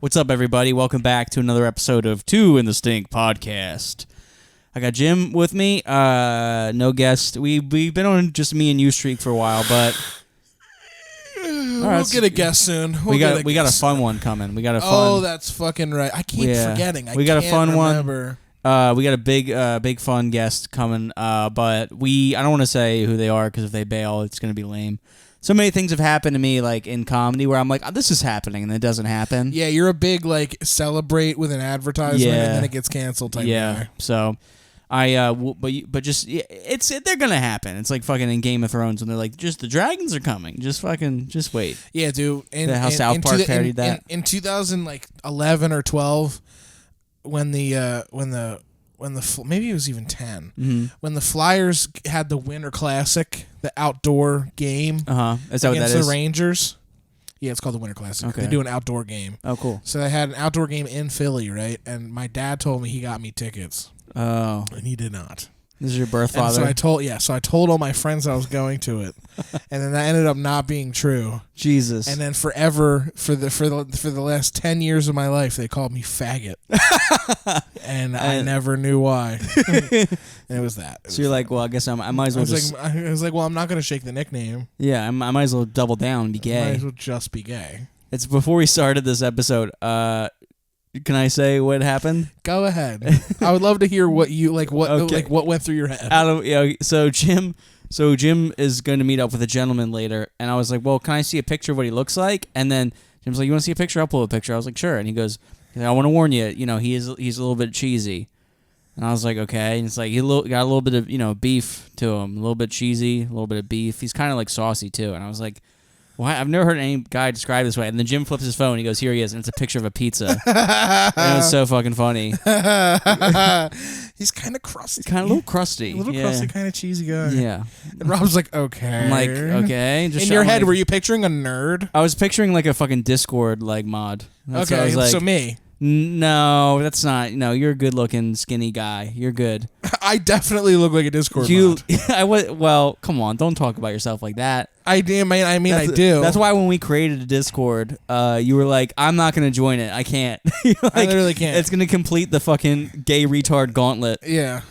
What's up, everybody? Welcome back to another episode of Two in the Stink podcast. I got Jim with me. No guest. We've been on just me and you streak for a while, but we'll get a guest soon. We got a fun one coming. We got a fun. Oh, that's fucking right. I keep forgetting. We got a fun remember. one. We got a big fun guest coming. But I don't want to say who they are because if they bail, it's gonna be lame. So many things have happened to me, like in comedy, where I'm like, oh, "This is happening," and it doesn't happen. Yeah, you're a big like celebrate with an advertisement, and then it gets canceled type guy. So, they're gonna happen. It's like fucking in Game of Thrones when they're like, "Just the dragons are coming. Just wait." Yeah, dude. How South Park parodied that in 2011 or 12, when maybe it was even 10 when the Flyers had the Winter Classic, the outdoor game Is that against what that is? the Rangers. Yeah, it's called the Winter Classic. Okay. They do an outdoor game. Oh, cool. So they had an outdoor game in Philly, right? And my dad told me he got me tickets. Oh. And he did not. This is your birth father? So I told all my friends I was going to it. And then that ended up not being true. Jesus. And then forever, for the last 10 years of my life, they called me faggot. And I never knew why. And it was that. So you're like, well, I guess I might as well I was like, well, I'm not going to shake the nickname. Yeah, I might as well double down and be gay. I might as well just be gay. It's before we started this episode. Can I say what happened? Go ahead. I would love to hear what you what went through your head. So Jim is going to meet up with a gentleman later, and I was like, well, can I see a picture of what he looks like? And then Jim's like, you want to see a picture? I'll pull a picture. I was like, sure. And he goes, I want to warn you, he's a little bit cheesy. And I was like, okay. And it's like he got a little bit of beef to him, a little bit cheesy, a little bit of beef. He's kind of like saucy too. And I was like, well, I've never heard any guy describe this way. And then Jim flips his phone. And he goes, here he is. And it's a picture of a pizza. And it was so fucking funny. He's kind of crusty. Kind of a little crusty. A little crusty, kind of cheesy guy. Yeah. And Rob's like, okay. I'm like, okay. Just in your head, were you picturing a nerd? I was picturing like a fucking Discord like mod. That's okay, like, so me. No, that's not. No, you're a good-looking, skinny guy. You're good. I definitely look like a Discord mod. Well, come on. Don't talk about yourself like that. I do. I do. That's why when we created a Discord, you were like, I'm not going to join it. I can't. Like, I literally can't. It's going to complete the fucking gay retard gauntlet. Yeah.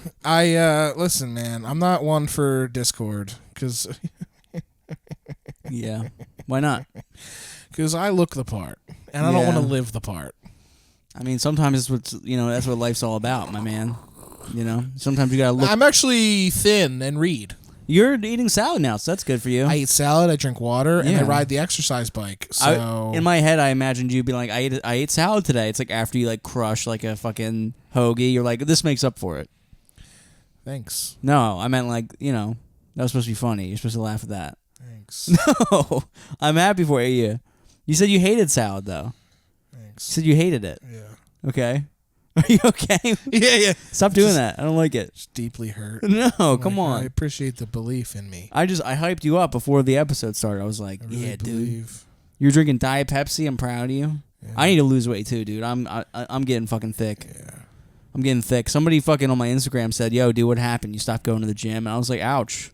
Listen, man. I'm not one for Discord. Because... Yeah. Why not? Because I look the part. And I don't want to live the part. I mean, sometimes that's what life's all about, my man. Sometimes you gotta look. I'm actually thin and read. You're eating salad now, so that's good for you. I eat salad, I drink water, and I ride the exercise bike. So in my head, I imagined you being like, I ate salad today. It's like after you like crush like a fucking hoagie, you're like, this makes up for it. Thanks. No, I meant like that was supposed to be funny. You're supposed to laugh at that. Thanks. No, I'm happy for you. You said you hated salad though. Thanks. You said you hated it. Yeah. Okay. Are you okay? Yeah. Stop doing that. I don't like it. Just deeply hurt. No, come on. I appreciate the belief in me. I hyped you up before the episode started. I was like, dude. You're drinking Diet Pepsi. I'm proud of you. Yeah. I need to lose weight too, dude. I'm getting fucking thick. Yeah. I'm getting thick. Somebody fucking on my Instagram said, yo, dude, what happened? You stopped going to the gym. And I was like, ouch.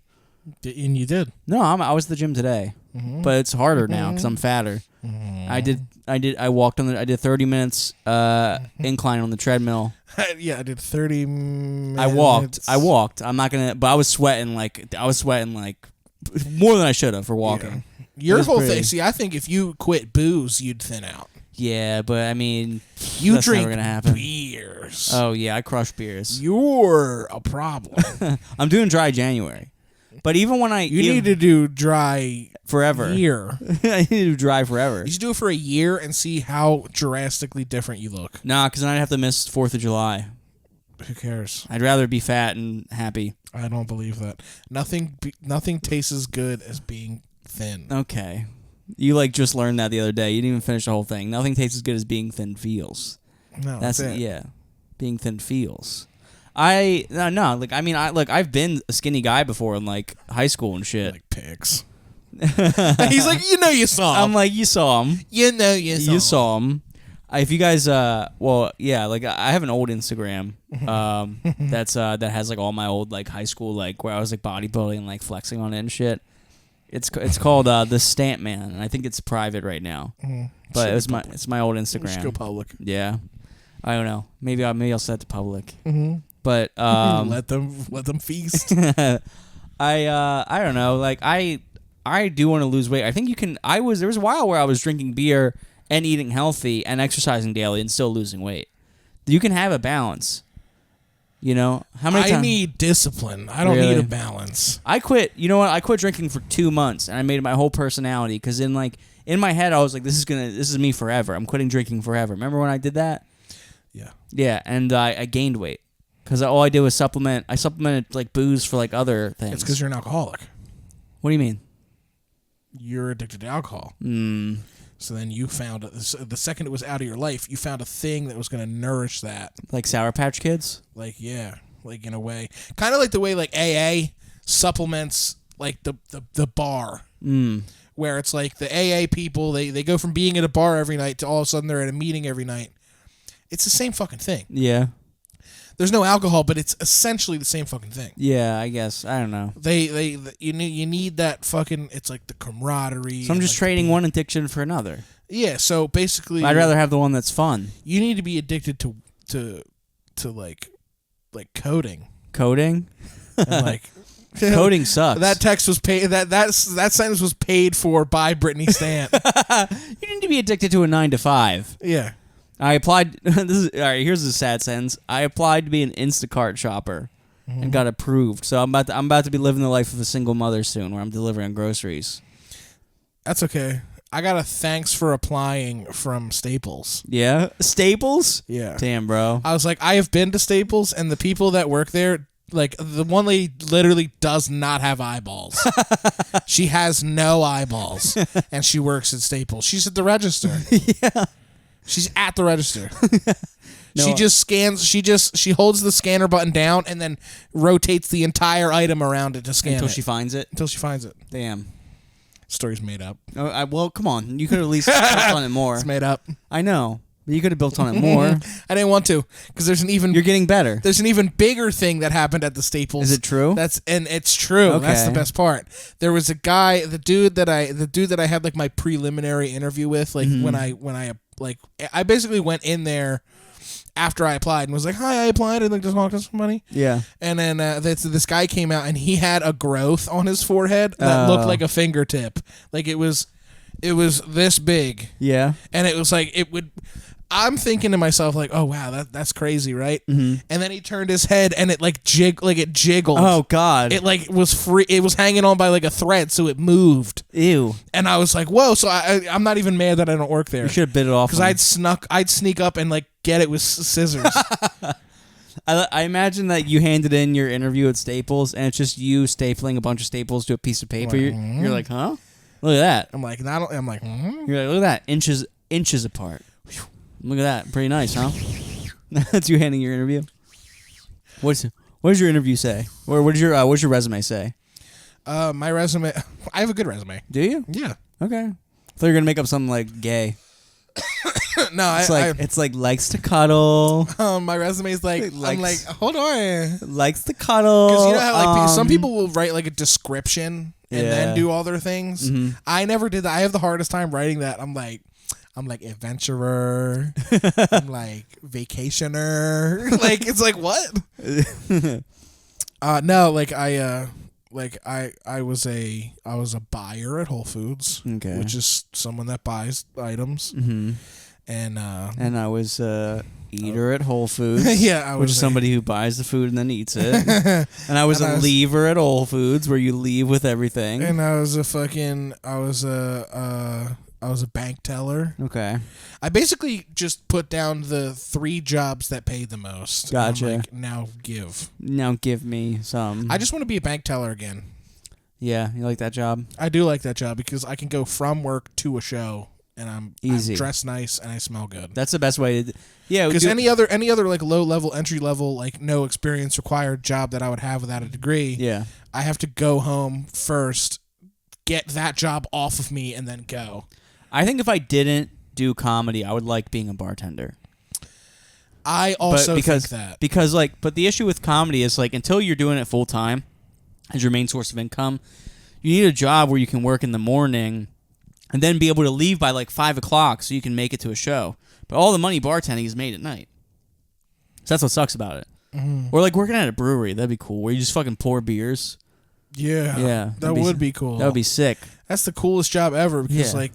And you did. No, I was at the gym today. Mm-hmm. But it's harder now because I'm fatter. Mm-hmm. I did 30 minutes incline on the treadmill. Yeah, I did 30 minutes. I walked. I'm not gonna, but I was sweating like more than I should have for walking. Yeah. Your whole thing. See, I think if you quit booze, you'd thin out. Yeah, but I mean, you that's drink never gonna happen. Beers. Oh yeah, I crush beers. You're a problem. I'm doing dry January. But even when you need to do dry forever. Year. I need to do dry forever. You should do it for a year and see how drastically different you look. Nah, because then I'd have to miss 4th of July. Who cares? I'd rather be fat and happy. I don't believe that. Nothing tastes as good as being thin. Okay. You just learned that the other day. You didn't even finish the whole thing. Nothing tastes as good as being thin feels. No, that's it. Yeah. Being thin feels. I've been a skinny guy before in high school and shit. Like pigs. He's like, you saw him. I'm like, you saw him. You saw him. If you guys, I have an old Instagram, that has all my old high school where I was bodybuilding and flexing on it and shit. It's called the Stamp Man, and I think it's private right now. But it's my old Instagram. Just go public. Yeah, I don't know. Maybe I'll set it to public. But let them feast. I don't know. Like I do want to lose weight. I think you can. There was a while where I was drinking beer and eating healthy and exercising daily and still losing weight. You can have a balance. You know how many times? I need discipline. I don't need a balance. I quit. You know what? I quit drinking for 2 months, and I made it my whole personality. Because in my head, I was like, this is me forever. I'm quitting drinking forever. Remember when I did that? Yeah. Yeah, and I gained weight because all I did was supplement. I supplemented like booze for like other things. It's because you're an alcoholic. What do you mean? You're addicted to alcohol. So then you found the second it was out of your life, you found a thing that was going to nourish that. Like Sour Patch Kids? Like, yeah, like in a way. Kind of like the way like AA supplements like the bar. Where it's like the AA people, they go from being at a bar every night to all of a sudden they're at a meeting every night. It's the same fucking thing. Yeah. There's no alcohol, but it's essentially the same fucking thing. Yeah, I guess. I don't know. You need that fucking. It's like the camaraderie. So I'm just trading one addiction for another. Yeah. So basically, I'd rather have the one that's fun. You need to be addicted to like coding. Coding. And like coding sucks. That text was paid. That sentence was paid for by Brittany Stant. You need to be addicted to a 9 to 5. Yeah. I applied. All right, here's a sad sentence. I applied to be an Instacart shopper and got approved. So I'm about to be living the life of a single mother soon, where I'm delivering groceries. That's okay. I got a thanks for applying from Staples. Yeah, Staples. Yeah. Damn, bro. I was like, I have been to Staples, and the people that work there, like the one lady, literally does not have eyeballs. She has no eyeballs, and she works at Staples. She's at the register. Yeah. She's at the register. No. She just scans. She holds the scanner button down and then rotates the entire item around it to scan until it. she finds it. Until she finds it. Damn. Story's made up. Oh, well, come on. You could have at least built on it more. It's made up. I know, but you could have built on it more. I didn't want to because You're getting better. There's an even bigger thing that happened at the Staples. Is it true? It's true. Okay. That's the best part. There was a guy, the dude that I had like my preliminary interview with, like when I basically went in there after I applied and was like, "Hi, I applied. I'd like to talk to somebody." Yeah. And then this guy came out and he had a growth on his forehead that looked like a fingertip. Like it was this big. Yeah. And it was like I'm thinking to myself like, "Oh wow, that's crazy, right?" Mm-hmm. And then he turned his head and it it jiggled. Oh god. It like was free. It was hanging on by like a thread, so it moved. Ew. And I was like, "Whoa!" So I'm not even mad that I don't work there. You should have bit it off. Because I'd sneak up and like get it with scissors. I imagine that you handed in your interview at Staples and it's just you stapling a bunch of staples to a piece of paper. You're like, huh? Look at that. I'm like, You're like, look at that, inches apart. Look at that, pretty nice, huh? That's you handing your interview. What does your interview say? Or what's your resume say? My resume. I have a good resume. Do you? Yeah. Okay. I thought you were gonna make up something like gay. No, it's like likes to cuddle. My resume is like, I'm like, hold on, likes to cuddle. Because you know how like some people will write like a description and then do all their things. Mm-hmm. I never did that. I have the hardest time writing that. I'm like adventurer. I'm like vacationer. Like it's like what? No, I was a buyer at Whole Foods, okay, which is someone that buys items. Mm-hmm. And I was eater at Whole Foods. Yeah, which is somebody who buys the food and then eats it. And I was a leaver at Whole Foods, where you leave with everything. And I was a bank teller. Okay. I basically just put down the 3 jobs that paid the most. Gotcha. I'm like, now give me some. I just want to be a bank teller again. Yeah, you like that job? I do like that job because I can go from work to a show and I'm dressed nice and I smell good. That's the best way to. Yeah, because any other like low level, entry level, like no experience required job that I would have without a degree. Yeah, I have to go home first, get that job off of me, and then go. I think if I didn't do comedy, I would like being a bartender. I also think that because but the issue with comedy is like until you're doing it full time as your main source of income, you need a job where you can work in the morning and then be able to leave by like 5 o'clock so you can make it to a show. But all the money bartending is made at night. So that's what sucks about it. Or like working at a brewery. That'd be cool. Where you just fucking pour beers. Yeah. That would be cool. That would be sick. That's the coolest job ever because like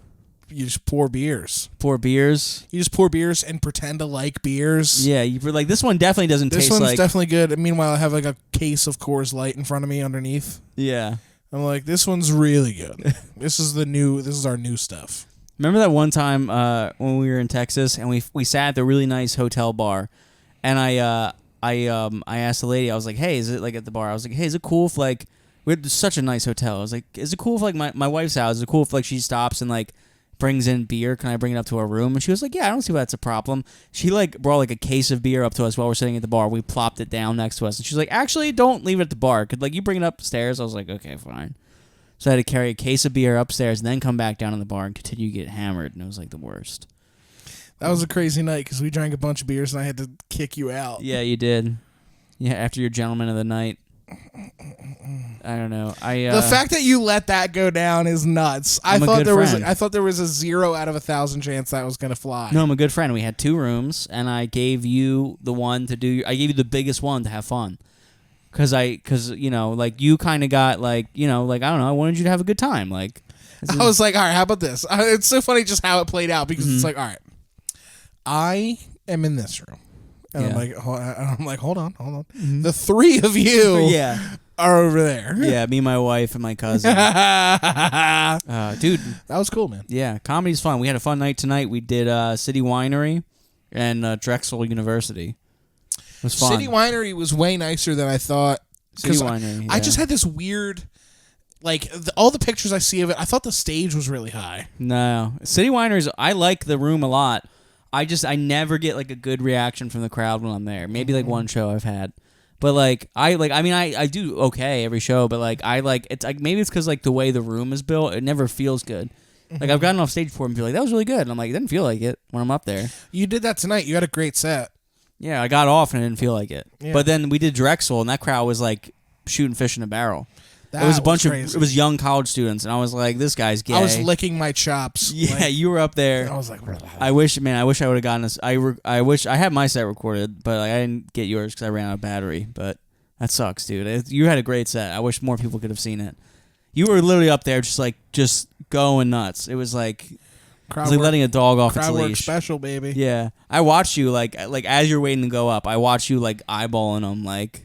you just pour beers. Pour beers. You just pour beers and pretend to like beers. Yeah, like this one definitely doesn't taste like... This one's definitely good. And meanwhile, I have like a case of Coors Light in front of me underneath. Yeah. I'm like, this one's really good. This is our new stuff. Remember that one time when we were in Texas and we sat at the really nice hotel bar, and I asked the lady, I was like, hey, is it like at the bar? I was like, hey, is it cool if like we had such a nice hotel? I was like, is it cool if like my wife's house? Is it cool if like she stops and like brings in beer? Can I bring it up to our room? And she was like, yeah, I don't see why that's a problem. She like brought like a case of beer up to us while we're sitting at the bar. We plopped it down next to us, and she's like, actually, don't leave it at the bar. Could like you bring it upstairs? I was like, okay, fine. So I had to carry a case of beer upstairs and then come back down in the bar and continue to get hammered, and it was like the worst. That was a crazy night because we drank a bunch of beers and I had to kick you out. Yeah, you did. Yeah, after your gentleman of the night. I don't know. The fact that you let that go down is nuts. I thought there was a 0 out of 1,000 chance that was gonna fly. No, I'm a good friend. We had 2 rooms, and I gave you the one to do. I gave you the biggest one to have fun, because you know, like you kind of got like, you know, like I don't know. I wanted you to have a good time. Like I was like, all right, how about this? It's so funny just how it played out because it's like, all right, I am in this room. And I'm like, hold on. Mm-hmm. The 3 of you are over there. Yeah, me, my wife, and my cousin. Dude. That was cool, man. Yeah, comedy's fun. We had a fun night tonight. We did City Winery and Drexel University. It was fun. City Winery was way nicer than I thought. City Winery, I just had this weird... Like, all the pictures I see of it, I thought the stage was really high. No. City Wineries, I like the room a lot. I never get like a good reaction from the crowd when I'm there. Maybe like one show I've had, but like I do okay every show. But like it's like maybe it's because like the way the room is built, it never feels good. Like I've gotten off stage before and feel like that was really good, and I'm like, it didn't feel like it when I'm up there. You did that tonight. You had a great set. Yeah, I got off and I didn't feel like it. Yeah. But then we did Drexel, and that crowd was like shooting fish in a barrel. It was a bunch of young college students, and I was like, "This guy's gay." I was licking my chops. Yeah, like, you were up there. I was like, I wish I would have gotten this. I wish I had my set recorded, but like, I didn't get yours because I ran out of battery. But that sucks, dude. You had a great set. I wish more people could have seen it. You were literally up there, just going nuts. It was like letting a dog off its leash. Crowd work special, baby. Yeah, I watched you like as you're waiting to go up. I watched you like eyeballing them like.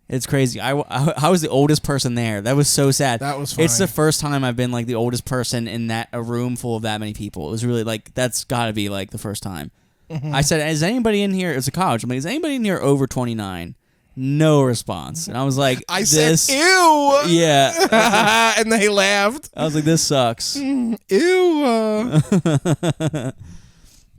It's crazy. I was the oldest person there. That was so sad. That was funny. It's the first time I've been like the oldest person in a room full of that many people. It was really like that's got to be like the first time. Mm-hmm. I said, "Is anybody in here?" It's a college. I'm like, "Is anybody in here over 29?" No response. And I was like, said, "Ew." Yeah. And they laughed. I was like, "This sucks." Ew.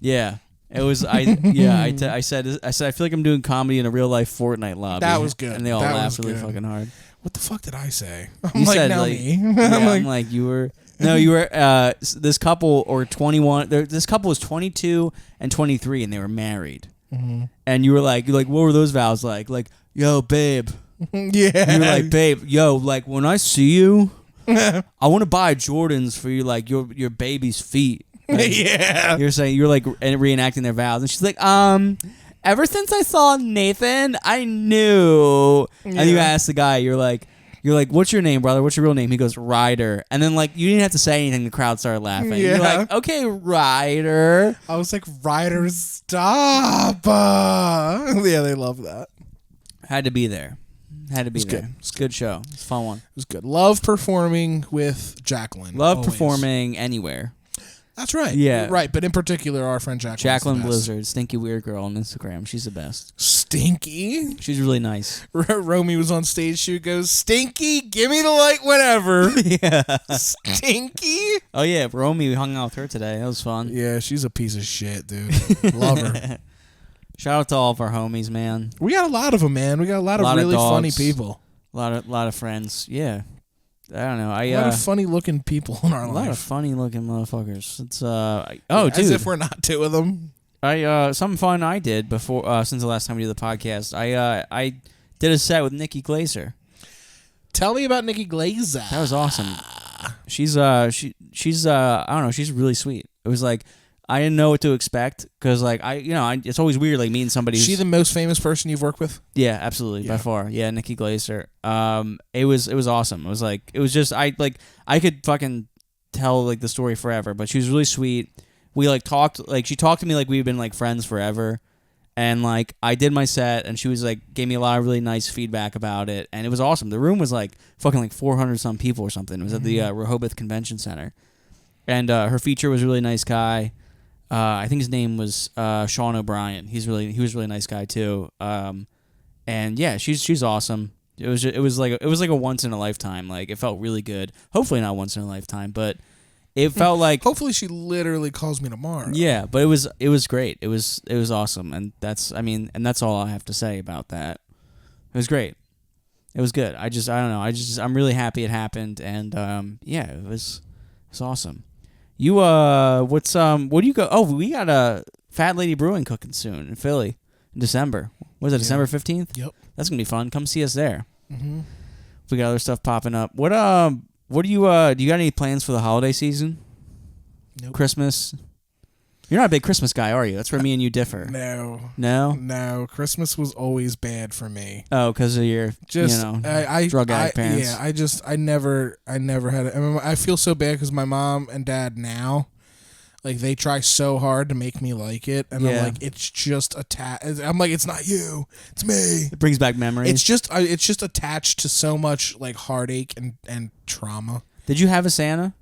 Yeah. It was I said I feel like I'm doing comedy in a real life Fortnite lobby. That was good. And they all laughed really fucking hard. What the fuck did I say? You said me. Yeah, I'm like you were. No, you were. This couple or 21. This couple was 22 and 23, and they were married. Mm-hmm. And you were like, what were those vows like? Like, yo, babe. Yeah. You were like, babe, yo, like when I see you, I want to buy Jordans for you, like your baby's feet. Like, yeah. You're like reenacting their vows, and she's like, ever since I saw Nathan, I knew. Yeah. And you ask the guy, you're like, what's your name, brother? What's your real name? He goes, Ryder. And then like you didn't have to say anything. The crowd started laughing. Yeah. You're like, okay, Ryder. I was like, Ryder, stop. Yeah, they love that. Had to be there. Good. It's a good show. It's a fun one. It was good. Love performing with Jacqueline. Love performing anywhere. That's right. Yeah. Right, but in particular, our friend Jacqueline. Jacqueline Blizzard, stinky weird girl on Instagram. She's the best. Stinky? She's really nice. Romy was on stage. She goes, Stinky, give me the light whenever. Yeah. Stinky? Oh, yeah. Romy, we hung out with her today. That was fun. Yeah, she's a piece of shit, dude. Love her. Shout out to all of our homies, man. We got a lot of them, man. We got a lot of really funny people. A lot of friends. Yeah. I don't know. A lot of funny looking people in our life. A lot of funny looking motherfuckers. It's dude. As if we're not 2 of them. Something fun I did before since the last time we did the podcast. I did a set with Nikki Glaser. Tell me about Nikki Glazer. That was awesome. She's she's I don't know, she's really sweet. It was like I didn't know what to expect because like it's always weird like meeting somebody. Is she the most famous person you've worked with? Yeah, absolutely, by far. Yeah, Nikki Glazer. It was awesome. It was just I could fucking tell like the story forever, but she was really sweet. We like talked like she talked to me like we've been like friends forever. And, like, I did my set, and she was, like, gave me a lot of really nice feedback about it. And it was awesome. The room was, like, fucking, like, 400-some people or something. It was at the Rehoboth Convention Center. And her feature was a really nice guy. I think his name was Sean O'Brien. He was a really nice guy, too. And, yeah, she's awesome. It was like a once-in-a-lifetime. Like, it felt really good. Hopefully not once-in-a-lifetime, but... It felt like hopefully she literally calls me tomorrow. Yeah, but it was great. It was awesome, and that's all I have to say about that. It was great. It was good. I don't know. I'm really happy it happened, and it was awesome. You what do you go? Oh, we got a Fat Lady Brewing cooking soon in Philly in December. Was it December 15th? Yep. That's gonna be fun. Come see us there. Mm-hmm. We got other stuff popping up. What do you got any plans for the holiday season? Nope. Christmas? You're not a big Christmas guy, are you? That's where me and you differ. No. No? No. Christmas was always bad for me. Oh, because of your drug addict parents. Yeah, I never had it. I mean, I feel so bad because my mom and dad now, like, they try so hard to make me like it, and I'm like, it's just I'm like, it's not you, it's me. It brings back memories. It's just attached to so much like heartache and trauma. Did you have a Santa?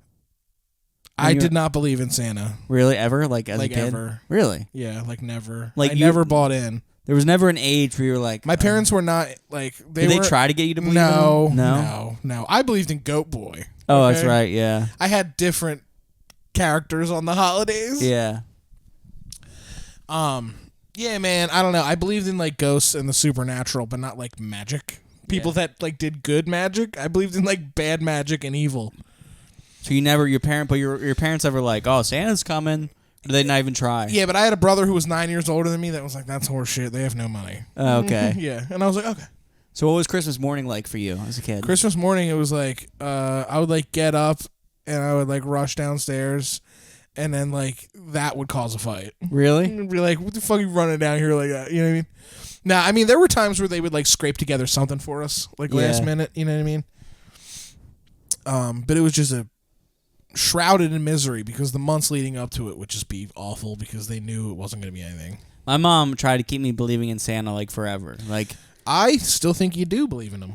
I did not believe in Santa. Really, ever? Like as a kid? Ever. Really? Yeah, like never. Like I never bought in. There was never an age where you were like... My parents were not, like... Did they try to get you to believe in them? No. I believed in Goat Boy. Oh, okay? That's right, yeah. I had different characters on the holidays. Yeah. Yeah, man, I don't know. I believed in, like, ghosts and the supernatural, but not, like, magic. People that, like, did good magic. I believed in, like, bad magic and evil. So you never... Your parents ever like, oh, Santa's coming... Or did they not even try? Yeah, but I had a brother who was 9 years older than me that was like, that's horse shit. They have no money. Oh, okay. Yeah. And I was like, okay. So what was Christmas morning like for you as a kid? Christmas morning, it was like, I would like get up and I would like rush downstairs and then like that would cause a fight. Really? And be like, what the fuck are you running down here like that? You know what I mean? Nah, I mean, there were times where they would like scrape together something for us, like last minute, you know what I mean? But it was just shrouded in misery because the months leading up to it would just be awful because they knew it wasn't going to be anything. My mom tried to keep me believing in Santa like forever. Like I still think you do believe in him.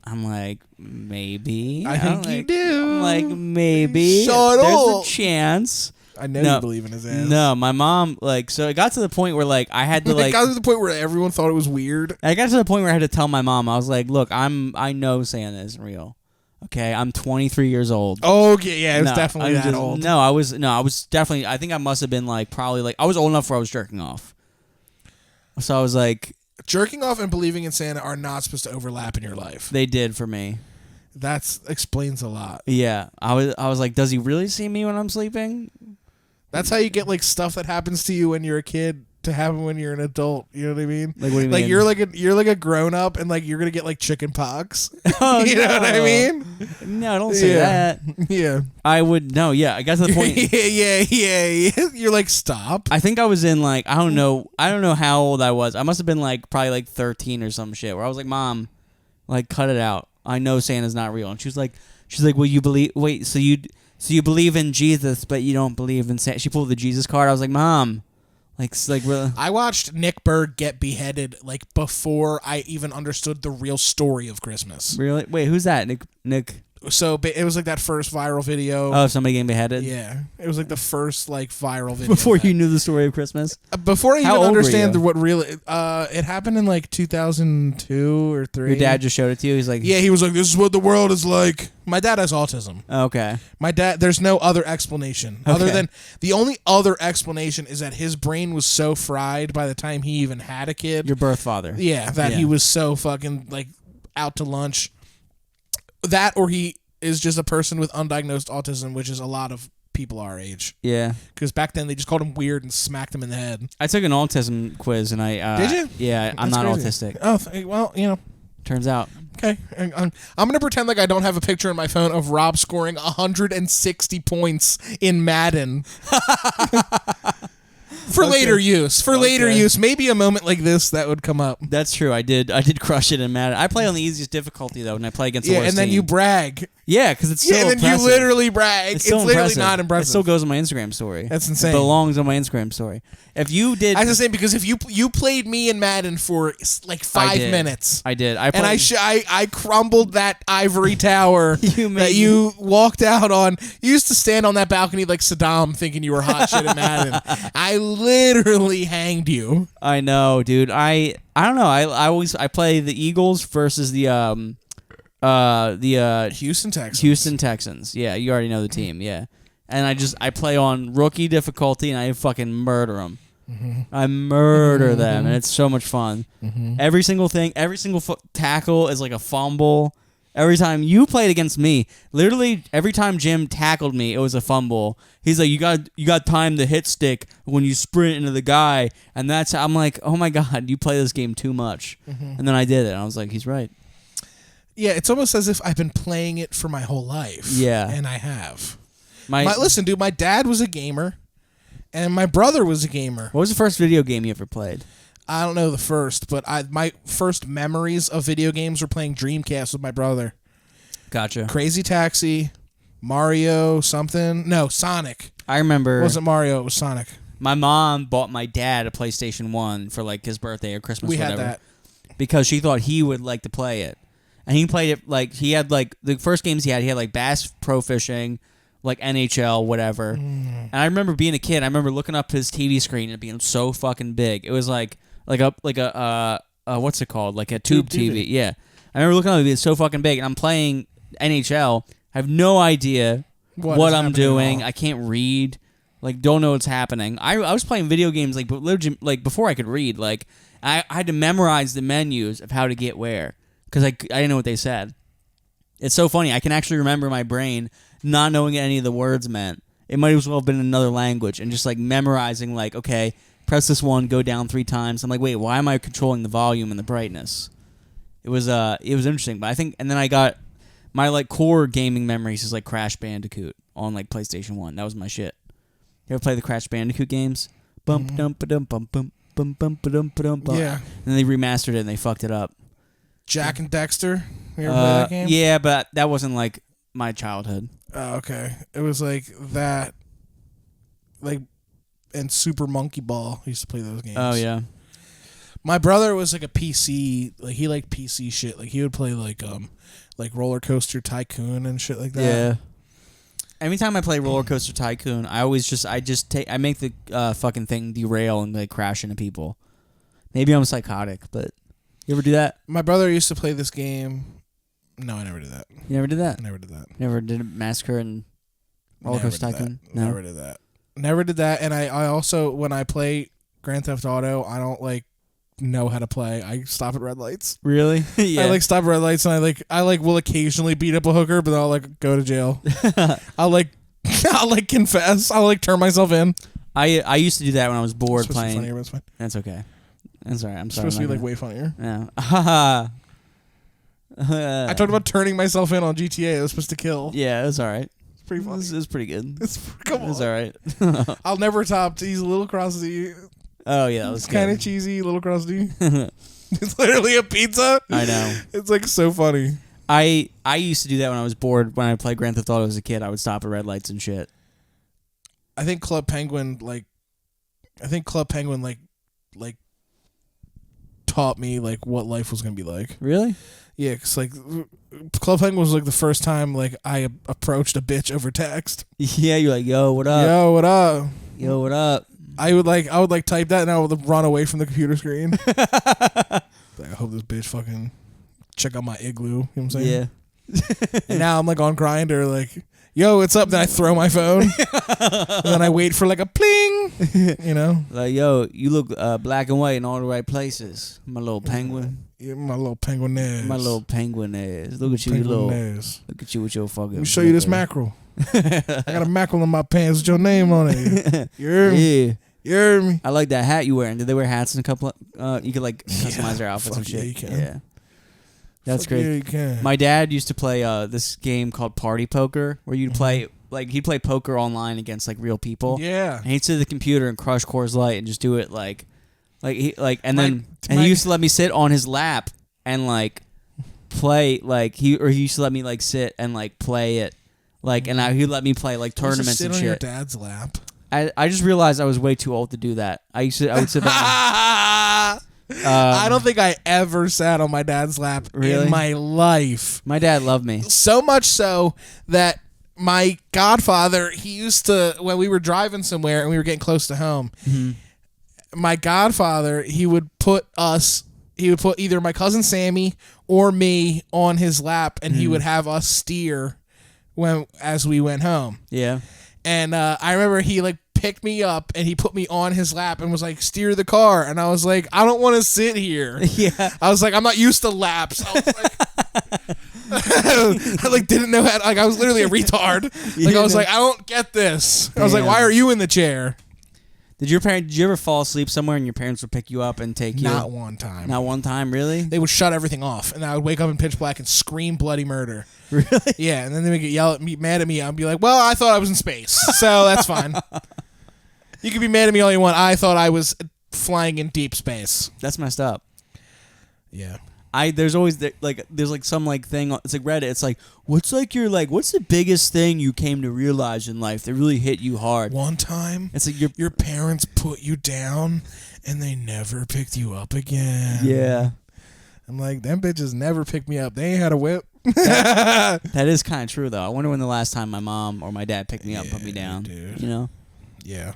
I'm like, maybe. I think you do. I'm like, maybe. Shut There's up. a chance. I know you believe in his ass. No, my mom, like, so it got to the point where, like, I had to, like... It got to the point where everyone thought it was weird. I got to the point where I had to tell my mom, I was like, look, I know Santa isn't real. Okay, I'm 23 years old. Oh, okay, yeah, it was definitely that old. No, I was definitely, I think I must have been, like, probably, like, I was old enough where I was jerking off. So I was like... Jerking off and believing in Santa are not supposed to overlap in your life. They did for me. That explains a lot. Yeah, I was like, does he really see me when I'm sleeping? That's how you get like stuff that happens to you when you're a kid to happen when you're an adult. You know what I mean? Like what do you like mean? you're like a grown up and like you're gonna get like chicken pox. Oh, you know what I mean? No, don't say that. Yeah. I would no. Yeah, I got to the point. yeah. You're like stop. I think I was in like I don't know how old I was. I must have been like probably like 13 or some shit. Where I was like, Mom, like cut it out. I know Santa's not real. And she's like, well, you believe? Wait, so you believe in Jesus, but you don't believe in Santa? She pulled the Jesus card. I was like, Mom, like really? I watched Nick Berg get beheaded like before I even understood the real story of Christmas. Really? Wait, who's that? Nick? So it was like that first viral video. Oh, somebody getting beheaded? Yeah. It was like the first like viral video. Before you knew the story of Christmas? Before I even understand what really... it happened in like 2002 or 3. Your dad just showed it to you? He's like... Yeah, he was like, this is what the world is like. My dad has autism. Okay. My dad... There's no other explanation. Okay. Other than... The only other explanation is that his brain was so fried by the time he even had a kid. Your birth father. Yeah, that he was so fucking like out to lunch. That or he is just a person with undiagnosed autism, which is a lot of people our age. Yeah. Because back then they just called him weird and smacked him in the head. I took an autism quiz and I... Did you? Yeah, I'm not autistic. Oh, well, you know. Turns out. Okay. I'm gonna pretend like I don't have a picture in my phone of Rob scoring 160 points in Madden. For later use. For later use. Maybe a moment like this that would come up. That's true. I did crush it in Madden. I play on the easiest difficulty though, when I play against the worst and then team. you brag. Yeah, because it's so and then impressive. you literally brag. It's literally impressive. not impressive. It still goes on my Instagram story. That's insane. It belongs on my Instagram story. If you did, I was saying because if you played me in Madden for like 5 minutes, I did. I crumbled that ivory tower that me. you walked out on. You used to stand on that balcony like Saddam, thinking you were hot shit at Madden. I literally hanged you. I know, dude. I don't know. I play the Eagles versus the Houston Texans. Houston Texans. Yeah, you already know the team. Yeah, and I play on rookie difficulty and I fucking murder them. Mm-hmm. I murder them, and it's so much fun. Mm-hmm. Every single thing, every single tackle is like a fumble. Every time you played against me, literally every time Jim tackled me, it was a fumble. He's like, you got time to hit stick when you sprint into the guy, and I'm like, oh my god, you play this game too much. Mm-hmm. And then I did it, and I was like, he's right. Yeah, it's almost as if I've been playing it for my whole life. Yeah, and I have. Listen, dude, my dad was a gamer, and my brother was a gamer. What was the first video game you ever played? I don't know the first, but my first memories of video games were playing Dreamcast with my brother. Gotcha. Crazy Taxi, Mario something. No, Sonic. I remember. It wasn't Mario, it was Sonic. My mom bought my dad a PlayStation 1 for like his birthday or Christmas or whatever. We had that. Because she thought he would like to play it. And he played it like, he had like, the first games he had like Bass Pro Fishing, like NHL, whatever. And I remember being a kid, I remember looking up his TV screen and it being so fucking big. It was like a what's it called? Like a tube TV. Yeah. I remember looking up it being so fucking big, and I'm playing NHL. I have no idea what I'm doing. I can't read. Like, don't know what's happening. I was playing video games like before I could read. Like, I had to memorize the menus of how to get where, because I didn't know what they said. It's so funny. I can actually remember my brain not knowing what any of the words meant. It might as well have been another language, and just like memorizing, like, okay, press this one, go down 3 times. I'm like, wait, why am I controlling the volume and the brightness? It was interesting, but I think, and then I got my like core gaming memories is like Crash Bandicoot on like PlayStation 1. That was my shit. You ever play the Crash Bandicoot games? Bump dum ba dum bum bum bum bum ba dum ba dum bum. Yeah. And then they remastered it and they fucked it up. Jack and Dexter. You ever play that game? Yeah, but that wasn't like my childhood. Oh, okay. It was like that, like, and Super Monkey Ball. I used to play those games. Oh yeah. My brother was like a PC, like he liked PC shit. Like he would play like Roller Coaster Tycoon and shit like that. Yeah. Every time I play Roller Coaster Tycoon, I make the fucking thing derail and like crash into people. Maybe I'm psychotic, but you ever do that? My brother used to play this game. No, I never did that. You never did that? I never did that. Never did a Massacre and Roller Coaster Tycoon? No. Never did that. Never did that. And I also, when I play Grand Theft Auto, I don't like know how to play. I stop at red lights. Really? Yeah. I like stop at red lights, and I will occasionally beat up a hooker, but then I'll like go to jail. I'll like confess. I'll like turn myself in. I used to do that when I was bored It's playing. funnier, but it's fine. That's okay. I'm sorry. It's supposed to be like way funnier. Yeah. I talked about turning myself in on GTA. It was supposed to kill. Yeah, it was all right. It's pretty funny. It was pretty good. Come on. It was all right. I'll never top. He's a little crusty. Oh yeah, that was kind of cheesy, a little crusty. It's literally a pizza. I know. It's like so funny. I used to do that when I was bored. When I played Grand Theft Auto as a kid, I would stop at red lights and shit. I think Club Penguin taught me like what life was gonna be like. Really? Yeah, because like Club Penguin was like the first time like I approached a bitch over text. Yeah, you're like, yo, what up? Yo, what up? Yo, what up? I would type that and I would run away from the computer screen. Like, I hope this bitch fucking check out my igloo. You know what I'm saying? Yeah. And now I'm like on Grindr, like, yo, what's up? Then I throw my phone. And then I wait for like a pling. You know? Like, yo, you look black and white in all the right places. My little penguin. Yeah, my little penguin ass. My little penguin ass. Look at you, Look at you with your fucking. Let me show you this mackerel. I got a mackerel in my pants with your name on it. You heard me? Yeah. You heard me? I like that hat you wearing. Did they wear hats in a couple of, you could like customize their outfits and shit? Yeah, you can. Yeah. That's Fuck great. yeah, you can. My dad used to play this game called Party Poker, where you'd play he'd play poker online against like real people. Yeah. And he'd sit at the computer and crush Coors Light and just do it and he used to let me sit on his lap and like play he used to let me like sit and like play it and he'd let me play like tournaments sit and on shit. your dad's lap. I just realized I was way too old to do that. I would sit back. I don't think I ever sat on my dad's lap Really? in my life. My dad loved me. So much so that my godfather, he used to, when we were driving somewhere and we were getting close to home, my godfather, he would put either my cousin Sammy or me on his lap, and he would have us steer as we went home. Yeah. And I remember he like picked me up and he put me on his lap and was like, steer the car. And I was like, I don't want to sit here. Yeah. I was like, I'm not used to laps. I was like, I like didn't know how. Like I was literally a retard. Like I was like, I don't get this. I was like, why are you in the chair? Did you ever fall asleep somewhere and your parents would pick you up and take you? Not one time. Not one time, really? They would shut everything off, and I would wake up in pitch black and scream bloody murder. Really? Yeah, and then they would get mad at me. I'd be like, well, I thought I was in space, so that's fine. You can be mad at me all you want. I thought I was flying in deep space. That's messed up. Yeah. There's always some like thing. It's like Reddit. It's like what's the biggest thing you came to realize in life that really hit you hard? One time, it's like your parents put you down and they never picked you up again. Yeah. I'm like, them bitches never picked me up. They ain't had a whip. That is kind of true though. I wonder when the last time my mom or my dad picked me up, and put me down. Dude. You know? Yeah.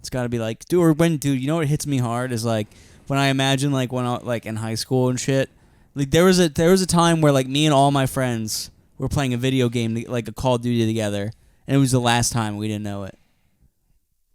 It's got to be like, dude. You know what hits me hard is like. When I imagine like when I like in high school and shit, like there was a time where like me and all my friends were playing a video game like a Call of Duty together, and it was the last time we didn't know it.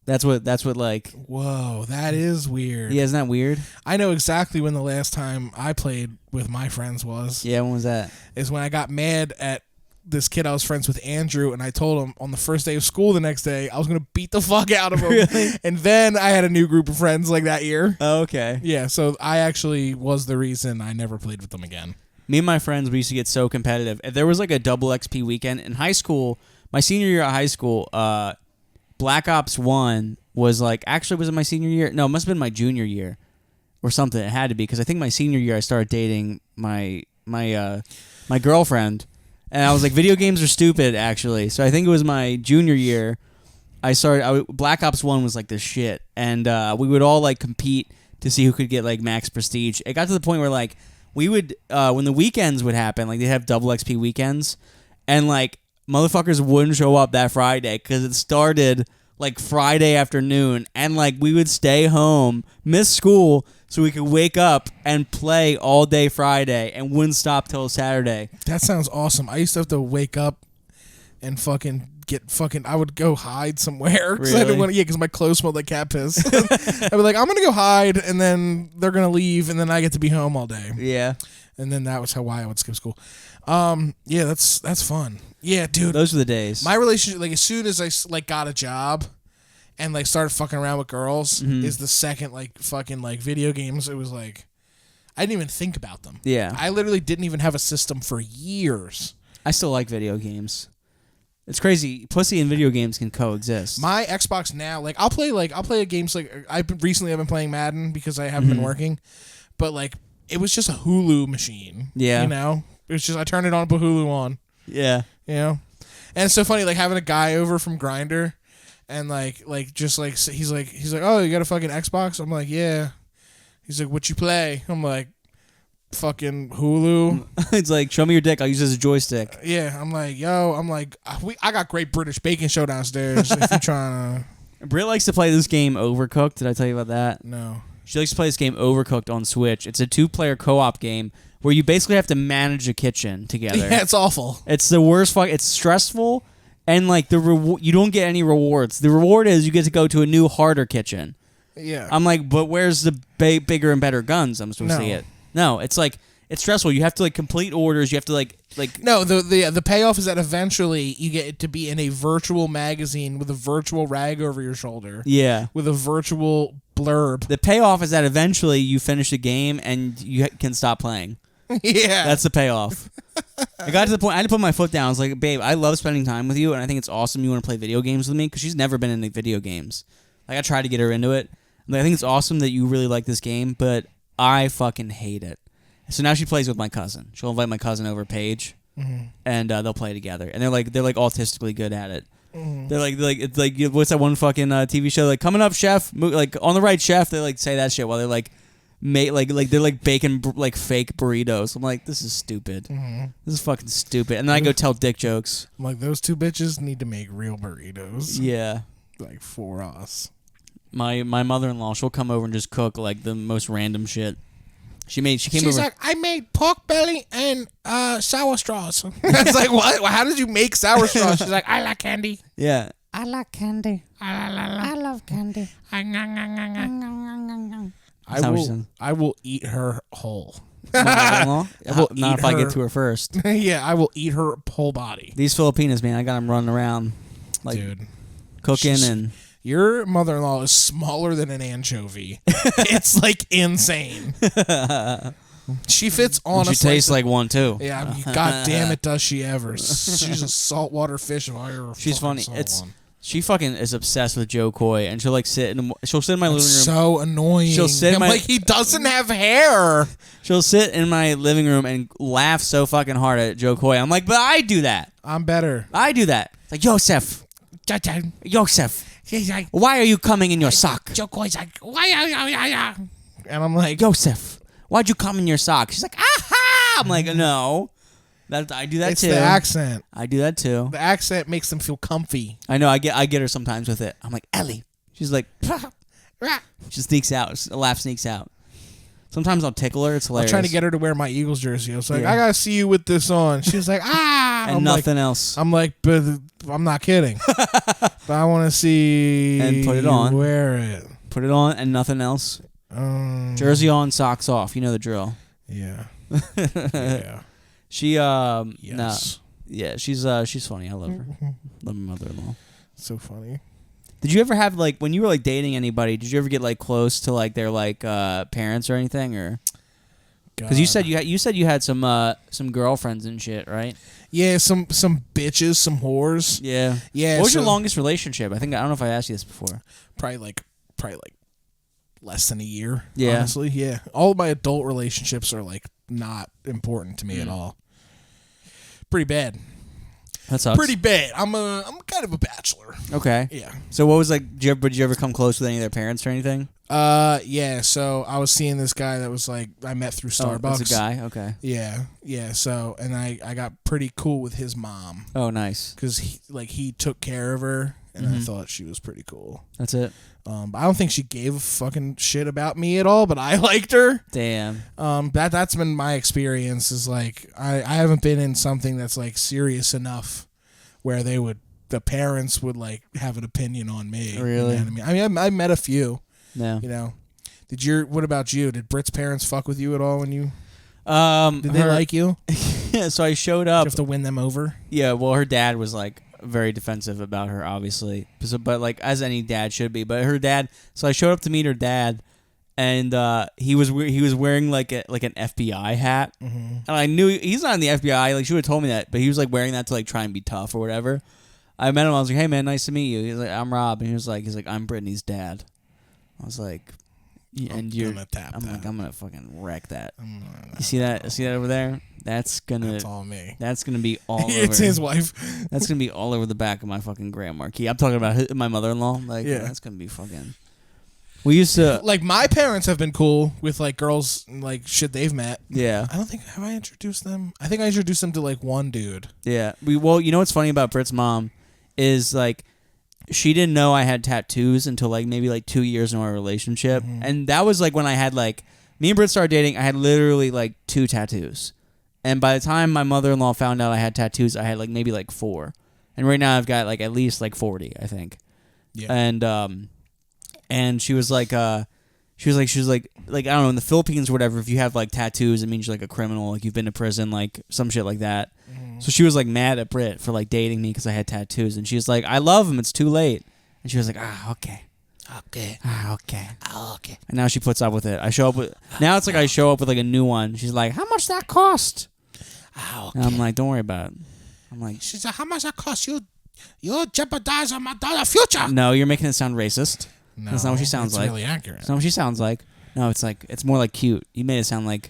That's what like. Whoa, that is weird. Yeah, isn't that weird? I know exactly when the last time I played with my friends was. Yeah, when was that? Is when I got mad at this kid I was friends with, Andrew, and I told him on the first day of school the next day I was going to beat the fuck out of him. Really? And then I had a new group of friends like that year. Oh, okay. Yeah, so I actually was the reason I never played with them again. Me and my friends, we used to get so competitive. If there was like a double XP weekend in high school, my senior year of high school, Black Ops 1 was like, actually was it my senior year? No, it must have been my junior year or something. It had to be because I think my senior year I started dating my girlfriend. And I was like, video games are stupid, actually. So I think it was my junior year. Black Ops 1 was like the shit. And we would all like compete to see who could get like max prestige. It got to the point where like we would, when the weekends would happen, like they'd have double XP weekends. And like motherfuckers wouldn't show up that Friday because it started like Friday afternoon. And like we would stay home, miss school, so we could wake up and play all day Friday and wouldn't stop till Saturday. That sounds awesome. I used to have to wake up and I would go hide somewhere. Cause I didn't want to, because my clothes smelled like cat piss. I'd be like, I'm going to go hide, and then they're going to leave, and then I get to be home all day. Yeah. And then that was why I would skip school. Yeah, that's fun. Yeah, dude. Those were the days. My relationship, like as soon as I like got a job and like started fucking around with girls, is the second like fucking like video games. It was like I didn't even think about them. Yeah. I literally didn't even have a system for years. I still like video games. It's crazy. Pussy and video games can coexist. My Xbox now, like I'll play games like I've been playing Madden because I haven't been working, but like it was just a Hulu machine. Yeah. You know? It was just I turned it on, put Hulu on. Yeah. You know? And it's so funny, like having a guy over from Grindr and like he's like, oh, you got a fucking Xbox? I'm like, yeah. He's like, what you play? I'm like, fucking Hulu. It's like, show me your dick. I'll use it as a joystick. Yeah. I'm like, yo. I'm like, I got Great British Bacon Show downstairs if you're trying to. Britt likes to play this game Overcooked. Did I tell you about that? No. She likes to play this game Overcooked on Switch. It's a 2-player co-op game where you basically have to manage a kitchen together. Yeah, it's awful. It's the worst. It's stressful, and like you don't get any rewards. The reward is you get to go to a new, harder kitchen. Yeah. I'm like, but where's the bigger and better guns? I'm supposed to get. No, it's like it's stressful. You have to like complete orders. You have to like. No, the payoff is that eventually you get to be in a virtual magazine with a virtual rag over your shoulder. Yeah. With a virtual blurb. The payoff is that eventually you finish the game and you can stop playing. Yeah. That's the payoff. I got to the point, I had to put my foot down. I was like, babe, I love spending time with you, and I think it's awesome you want to play video games with me, because she's never been into video games. Like, I tried to get her into it. Like, I think it's awesome that you really like this game, but I fucking hate it. So now she plays with my cousin. She'll invite my cousin over, Paige, and they'll play together. And they're like autistically good at it. They're like it's like what's that one fucking TV show, like, coming up, chef, like, on the right, chef. They like say that shit while they're like they're like baking like fake burritos. I'm like, this is stupid. This is fucking stupid. And then I go tell dick jokes. I'm like, those two bitches need to make real burritos. Yeah, Like, for us. my mother-in-law, she'll come over and just cook like the most random shit. She came She's over. like, I made pork belly and sour straws. I was like, what? How did you make sour straws? She's like, I like candy. Yeah. I like candy. I love candy. I will eat her whole. Mother-in-law? Not eat if I her. get to her first. Yeah, I will eat her whole body. These Filipinas, man, I got them running around, like, Dude, cooking she's- and. your mother-in-law is smaller than an anchovy. It's like insane. She fits on She a slice tastes of- like one too. Yeah, god damn it, does she ever? She's a saltwater fish. She's funny. She fucking is obsessed with Joe Coy, and she'll like sit in my living room. So annoying. She'll sit in I'm my- like, he doesn't have hair. She'll sit in my living room and laugh so fucking hard at Joe Coy. I'm like, but I do that. I'm better. I do that. It's like, Joseph, She's like, why are you coming in your sock? Joe Coy's like, why? And I'm like, Joseph, why'd you come in your sock? She's like, aha! I'm like, no. I do that it's too. the accent. I do that too. The accent makes them feel comfy. I know. I get her sometimes with it. I'm like, Ellie. She's like, she sneaks out. A laugh sneaks out. Sometimes I'll tickle her. It's I'm hilarious. trying to get her to wear my Eagles jersey. I was like, Yeah. I gotta see you with this on. She was like, ah, and I'm nothing else. I'm like, but I'm not kidding. But I want to see And put it you on. Wear it. Put it on and nothing else. Jersey on, socks off. You know the drill. Yeah. Yeah. She Yes. nah. Yeah, she's funny. I love her. Love my mother-in-law. So funny. Did you ever have like when you were like dating anybody? Did you ever get like close to like their like parents or anything, or? Because you said you had some girlfriends and shit, right? Yeah, some bitches, some whores. Yeah. Yeah. What was your so- longest relationship? I don't know if I asked you this before. Probably like less than a year. Yeah. Honestly, yeah. All of my adult relationships are like not important to me at all. Pretty bad. That sucks. Pretty bad. I'm kind of a bachelor. Okay. Yeah. So what was like? Did you ever come close with any of their parents or anything? Yeah. So I was seeing this guy that was like I met through Starbucks. Oh, that's a guy. Okay. Yeah. Yeah. So and I got pretty cool with his mom Oh, nice. because he took care of her and I thought she was pretty cool. That's it. But I don't think she gave a fucking shit about me at all. But I liked her. Damn. That's been my experience. Is like I haven't been in something that's like serious enough where the parents would like have an opinion on me. Really? You know what I mean, I met a few. No. You know, what about you? Did Britt's parents fuck with you at all when you? Did they Her- like you? Yeah. So I showed Did you up. have to win them over? Yeah. Well, her dad was like very defensive about her, obviously. But like as any dad should be. But her dad. So I showed up to meet her dad, and he was wearing like an FBI hat, and I knew he's not in the FBI. Like she would have told me that, but he was like wearing that to like try and be tough or whatever. I met him. I was like, "Hey man, nice to meet you." He's like, "I'm Rob," and he's like, "I'm Brittany's dad." I was like, "And you're." gonna tap I'm that. like, "I'm gonna fucking wreck that." You see that? See that over there? That's That's all me. That's gonna be all over. It's his wife. That's gonna be all over the back of my fucking grand marquee. I'm talking about my mother-in-law. Like, Yeah. that's gonna be fucking. We used to. Like my parents have been cool with like girls like shit they've met. Yeah. I don't think have I introduced them. I think I introduced them to like one dude. Yeah. Well, you know what's funny about Britt's mom is like she didn't know I had tattoos until like maybe like 2 years into our relationship, and that was like when I had like me and Britt started dating. I had literally like 2 tattoos, and by the time my mother-in-law found out I had tattoos, I had like maybe like 4, and right now I've got like at least like 40, I think. Yeah. And she was like I don't know, in the Philippines or whatever, if you have like tattoos, it means you're like a criminal, like you've been to prison, like some shit like that. So she was like mad at Britt for like dating me because I had tattoos, and she was like, I love him, it's too late. And she was like, okay. Okay. Okay. Okay. And now she puts up with it. I show up with. Now it's like I show up with like a new one. She's like, "How much that cost?" Okay. And I'm like, "Don't worry about it." I'm like, She said, how much that cost you? You're jeopardizing my daughter's future. "No, you're making it sound racist. No, That's not what she sounds it's like. really accurate. That's not what she sounds like. No, it's more like cute. You made it sound like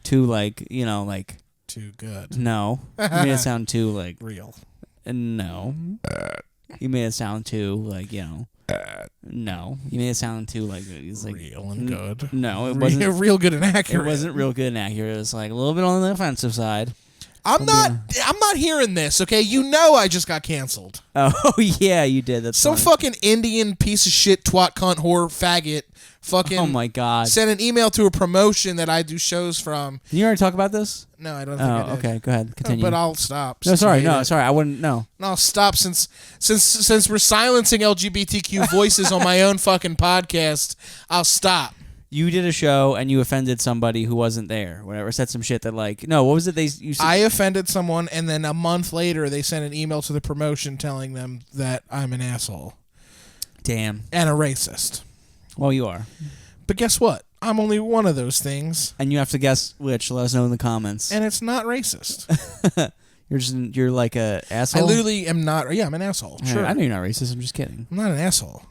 too like like Too good. no. You made it sound too like Real. no. You made it sound too like no. You made it sound too like it's like Real and good. No, it wasn't. Real good and accurate. It wasn't real good and accurate. It was like a little bit on the offensive side. I'm not hearing this, okay? You know I just got canceled. Oh yeah, you did. That's Some funny. fucking Indian piece of shit, twat, cunt, whore, faggot, fucking Oh my god. sent an email to a promotion that I do shows from. Did you already talk about this? No, I don't think I Oh, did. okay. Go ahead. Continue. But I'll stop. No, since sorry. you No, hate it. sorry. I wouldn't. No. No, I'll stop since we're silencing LGBTQ voices on my own fucking podcast. I'll stop. You did a show and you offended somebody who wasn't there. Whatever. Said some shit that like no. What was it? You said? I offended someone, and then a month later, they sent an email to the promotion telling them that I'm an asshole Damn. and a racist. Well, you are. But guess what? I'm only one of those things, And you have to guess which. Let us know in the comments. and it's not racist. You're like a asshole. I literally am not. Yeah, I'm an asshole. All Sure, right, I know you're not racist. I'm just kidding. I'm not an asshole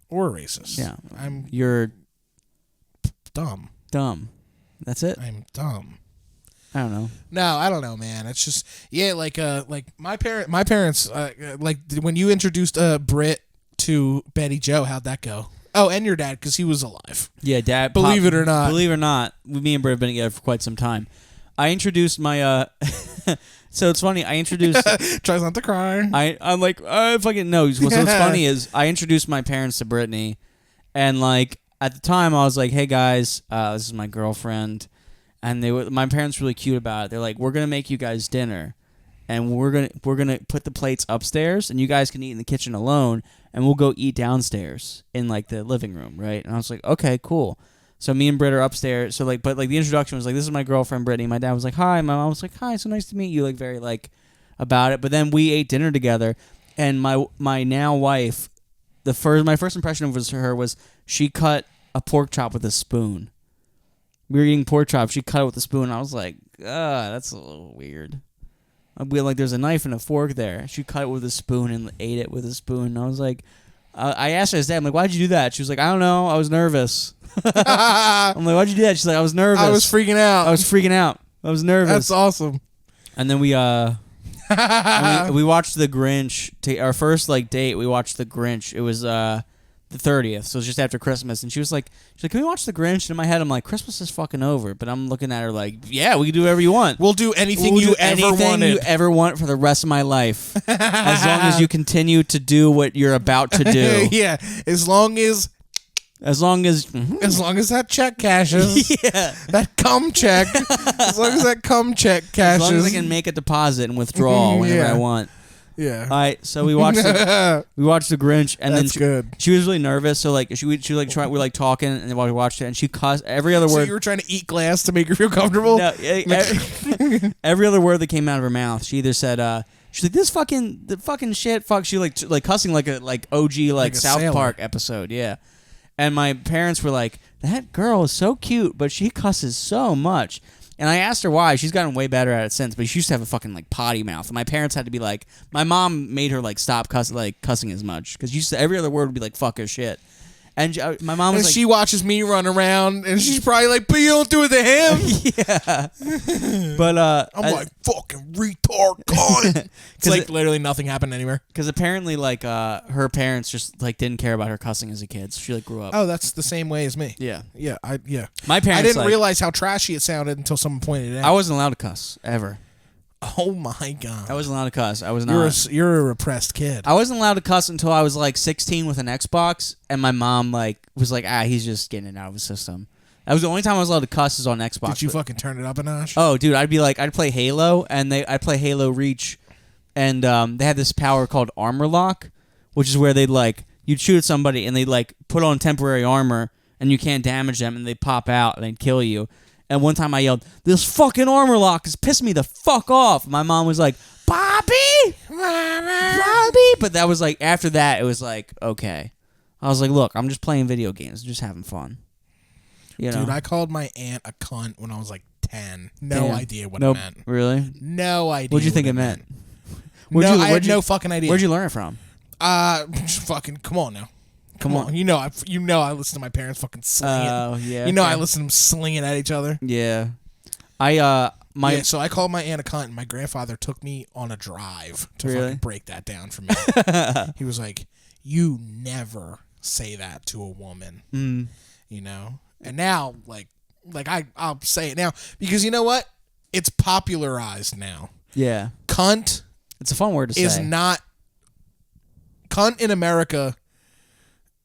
or a racist. Yeah. I'm You're dumb. dumb. That's it. I'm dumb. I don't know. No, I don't know, man. It's just like my parents like when you introduced Britt to Betty Joe, how'd that go? Oh, and your dad, because he was alive. Yeah, Dad. Believe it or not. Believe it or not, me and Brett have been together for quite some time. I introduced my. So it's funny. I introduced. Tries not to cry. I'm like, fucking no. So what's funny is I introduced my parents to Brittany, and like at the time I was like, hey guys, this is my girlfriend, and my parents were really cute about it. They're like, we're gonna make you guys dinner, and we're gonna put the plates upstairs, and you guys can eat in the kitchen alone, and we'll go eat downstairs in like the living room, right? And I was like, okay, cool. So me and Britt are upstairs. So like, but like the introduction was like, this is my girlfriend Brittany. My dad was like, hi. My mom was like, hi. So nice to meet you. Like very like about it. But then we ate dinner together, and my now wife, my first impression of her was she cut a pork chop with a spoon. We were eating pork chop. She cut it with a spoon. I was like, that's a little weird. We like, there's a knife and a fork there. She cut it with a spoon and ate it with a spoon. And I was like, I asked her as dad, I'm like, why'd you do that? She was like, I don't know. I was nervous. I'm like, why'd you do that? She's like, I was nervous. I was freaking out. I was freaking out. I was nervous. That's awesome. And then we watched The Grinch. Our first like date, we watched The Grinch. It was the 30th, so it was just after Christmas. And she's like, can we watch The Grinch? And in my head, I'm like, Christmas is fucking over. But I'm looking at her like, yeah, we can do whatever you want. We'll do anything We'll you do ever anything wanted. you ever want for the rest of my life, as long as you continue to do what you're about to do. Yeah, as long as As long as that check cashes. yeah. That cum check. As long as that cum check cashes. As long as I can make a deposit and withdraw whenever Yeah. I want. Yeah. All right, so we watched the Grinch, and That's then good. she was really nervous. So like she like we were like talking, and then while we watched it, and she cussed every other So word. you were trying to eat glass to make her feel comfortable? No, every other word that came out of her mouth, she either said, she's like, the fucking shit, fuck. She like cussing like OG like a South sailor. Park episode, yeah. And my parents were like, that girl is so cute, but she cusses so much. And I asked her why. She's gotten way better at it since, but she used to have a fucking like potty mouth. And my parents had to be like, my mom made her like stop cussing as much, because every other word would be like fuck or shit. And my mom was And like, she watches me run around, and she's probably like, but you don't do it to him. yeah. But I'm like, fucking retard cunt. It's 'Cause like literally nothing happened anywhere. because apparently like her parents just like didn't care about her cussing as a kid. So she like grew up. Oh, that's the same way as me. Yeah. Yeah, My parents. I didn't like, realize how trashy it sounded until someone pointed it out. I wasn't allowed to cuss ever. Oh my god. I wasn't allowed to cuss. I was not. You're a repressed kid. I wasn't allowed to cuss until I was like 16 with an Xbox, and my mom like was like, he's just getting it out of his system. That was the only time I was allowed to cuss is on Xbox. Did you fucking turn it up a notch? Oh, dude, I'd play Halo, and I'd play Halo Reach, and they had this power called Armor Lock, which is where you'd shoot at somebody, and they'd like put on temporary armor, and you can't damage them, and they pop out, and they'd kill you. And one time I yelled, this fucking armor lock is pissing me the fuck off. My mom was like, Bobby! Bobby! But that was like, after that, it was like, okay. I was like, look, I'm just playing video games, just having fun. You know? Dude, I called my aunt a cunt when I was like 10. No Damn. idea what Nope. it meant. Really? No idea. What'd you think what it meant? I had no fucking idea. Where'd you learn it from? Fucking come on now. Come on. You know I listen to my parents fucking sling it. Oh, yeah. You know I listen to them slinging at each other. Yeah. So I called my aunt a cunt, and my grandfather took me on a drive to Really? fucking break that down for me. He was like, "You never say that to a woman," you know. And now, I'll say it now because you know what? It's popularized now. Yeah. Cunt It's a fun word to is say. not. Cunt in America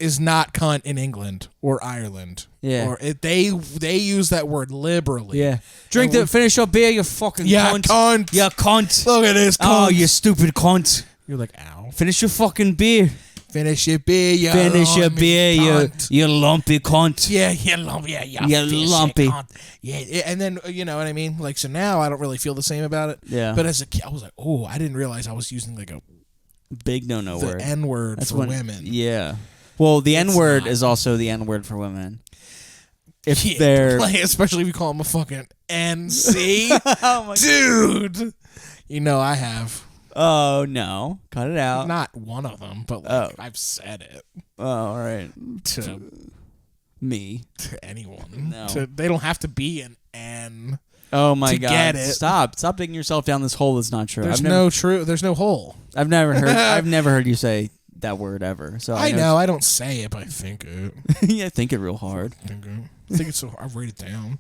is not cunt in England or Ireland. Yeah. Or they use that word liberally. Yeah. Finish your beer, you fucking cunt. Cunt. You cunt. Look at this cunt. Oh, you stupid cunt. You're like, ow. Finish your fucking beer. Finish your beer, you Finish your beer, cunt. you lumpy cunt. Yeah, you lumpy. Yeah, You lumpy. Cunt. Yeah, and then, you know what I mean? Like, so now I don't really feel the same about it. Yeah. But as a kid, I was like, oh, I didn't realize I was using like Big no the word. N-word That's for when, women. Yeah. Well, the It's N-word not. is also the N-word for women. If Yeah, they're... like, especially if you call them a fucking NC. Oh, my Dude. You know I have. Oh, no. Cut it out. Not one of them, but like, Oh. I've said it Oh, all right. to Me. anyone. No. They don't have to be an N. Oh, my To God. get it. Stop digging yourself down this hole that's not true. There's there's no hole. I've never heard you say that word ever. So I know. I don't say it, but I think it. Yeah, think it real hard. I think it's so. I write it down.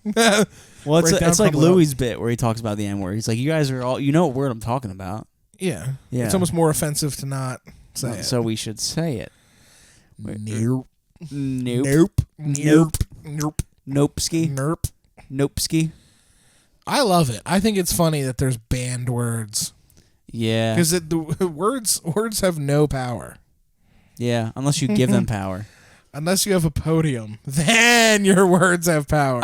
Well, it's, Write down, it's like crumble it up. Louis' bit where he talks about the N-word. He's like, you guys are all, you know what word I'm talking about. Yeah. Yeah. It's almost more offensive to not say it. So we should say it. Nope. Nope. Nope. Nope. Nopeski. Nope. Nopeski. I love it. I think it's funny that there's banned words Yeah. because the words have no power Yeah. Unless you give them power. unless you have a podium. Then your words have power.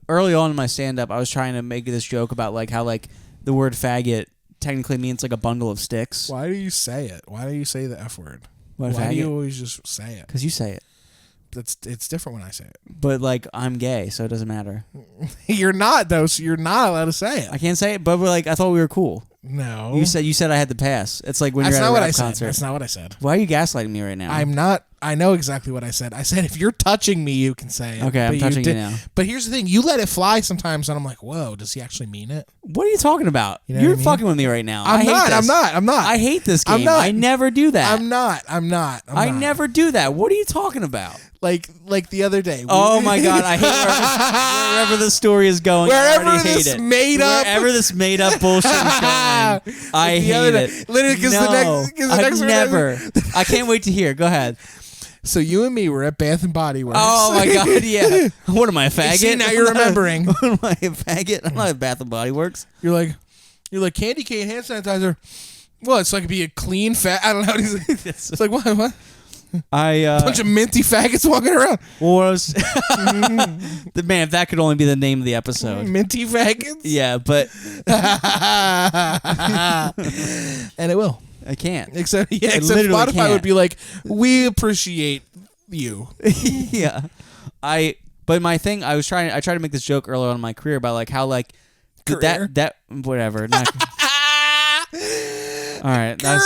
Early on in my stand-up, I was trying to make this joke about like how like the word faggot technically means like a bundle of sticks. Why do you say it? Why do you say the F word? What, Why do you faggot? always just say it? Because you say it. It's different when I say it. But like I'm gay, so it doesn't matter. You're not though, so you're not allowed to say it. I can't say it, but we're like I thought we were cool. No. You said I had to pass. It's like when That's you're at not a what rap I said. concert. That's not what I said. Why are you gaslighting me right now? I'm not. I know exactly what I said. I said if you're touching me, you can say it. Okay, I'm But touching you now. But here's the thing: you let it fly sometimes, and I'm like, "Whoa, does he actually mean it?" What are you talking about? You know You're what I mean? fucking with me right now. I'm I hate not. this. I'm not. I hate this game. I'm not. I never do that. I'm not. I never do that. What are you talking about? like the other day. Oh my god, I hate wherever this story is going. Wherever I already hate this it. made up- Wherever this made up bullshit is going, I the other hate day. it. Literally, 'cause the I've next one- never. I can't wait to hear. Go ahead. So you and me were at Bath and Body Works. Oh my god, yeah. What am I, a faggot? See, now you're remembering. What am I, a faggot? I'm not a Bath and Body Works. You're like candy cane hand sanitizer. Well, it's like be a clean fat. I don't know. It's like what? I Bunch of minty faggots walking around. what was man, if that could only be the name of the episode. Minty faggots. Yeah, but And it will. I can't. Except literally Spotify can't. would be like, we appreciate you. Yeah. But my thing, I tried to make this joke earlier on in my career about like how like Career? that whatever. Not, all right. Career.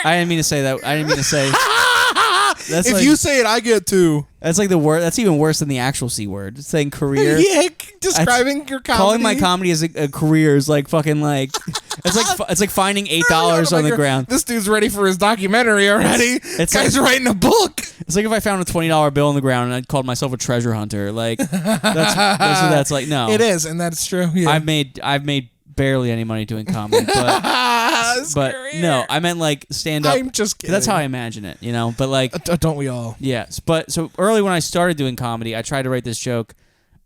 I didn't mean to say that. I didn't mean to say that's If like, you say it, I get to. that's like the word. That's even worse than the actual C word. It's saying career. Yeah, describing your comedy. Calling my comedy as a career is like fucking like it's like finding $8 on the ground. This dude's ready for his documentary already. It's Guy's like- writing a book. It's like if I found a $20 bill on the ground and I called myself a treasure hunter. Like that's like no. It is, and that's true. Yeah. I've made barely any money doing comedy, but no, I meant like stand up. I'm just kidding. That's how I imagine it, you know. But like, Don't we all? yes. But so early when I started doing comedy, I tried to write this joke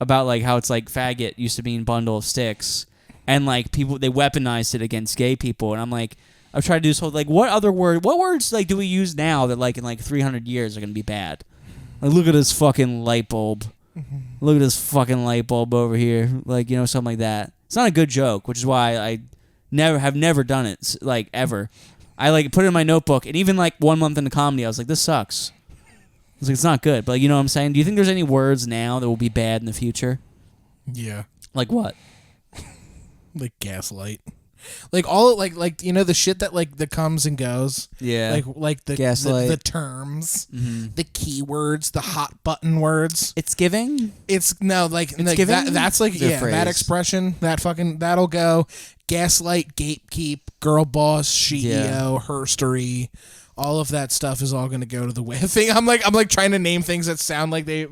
about like how it's like faggot used to mean bundle of sticks, and like people they weaponized it against gay people, and I'm like, I've tried to do this whole like what words like do we use now that like in like 300 years are gonna be bad? Like look at this fucking light bulb. Look at this fucking light bulb over here. Like, you know, something like that. It's not a good joke, which is why I have never done it, like, ever. I like put it in my notebook, and even like 1 month into comedy, I was like, this sucks. I was like, it's not good. But like, you know what I'm saying? Do you think there's any words now that will be bad in the future? Yeah. Like what? Like gaslight. Like all like you know the shit that like that comes and goes. Yeah. Like the gaslight. the terms, the keywords, the hot button words. It's giving. It's no like, It's like giving? that's like Their yeah phrase. that expression that'll go. Gaslight, gatekeep, girl boss, CEO, herstory. All of that stuff is all going to go to the way. I'm like trying to name things that sound like they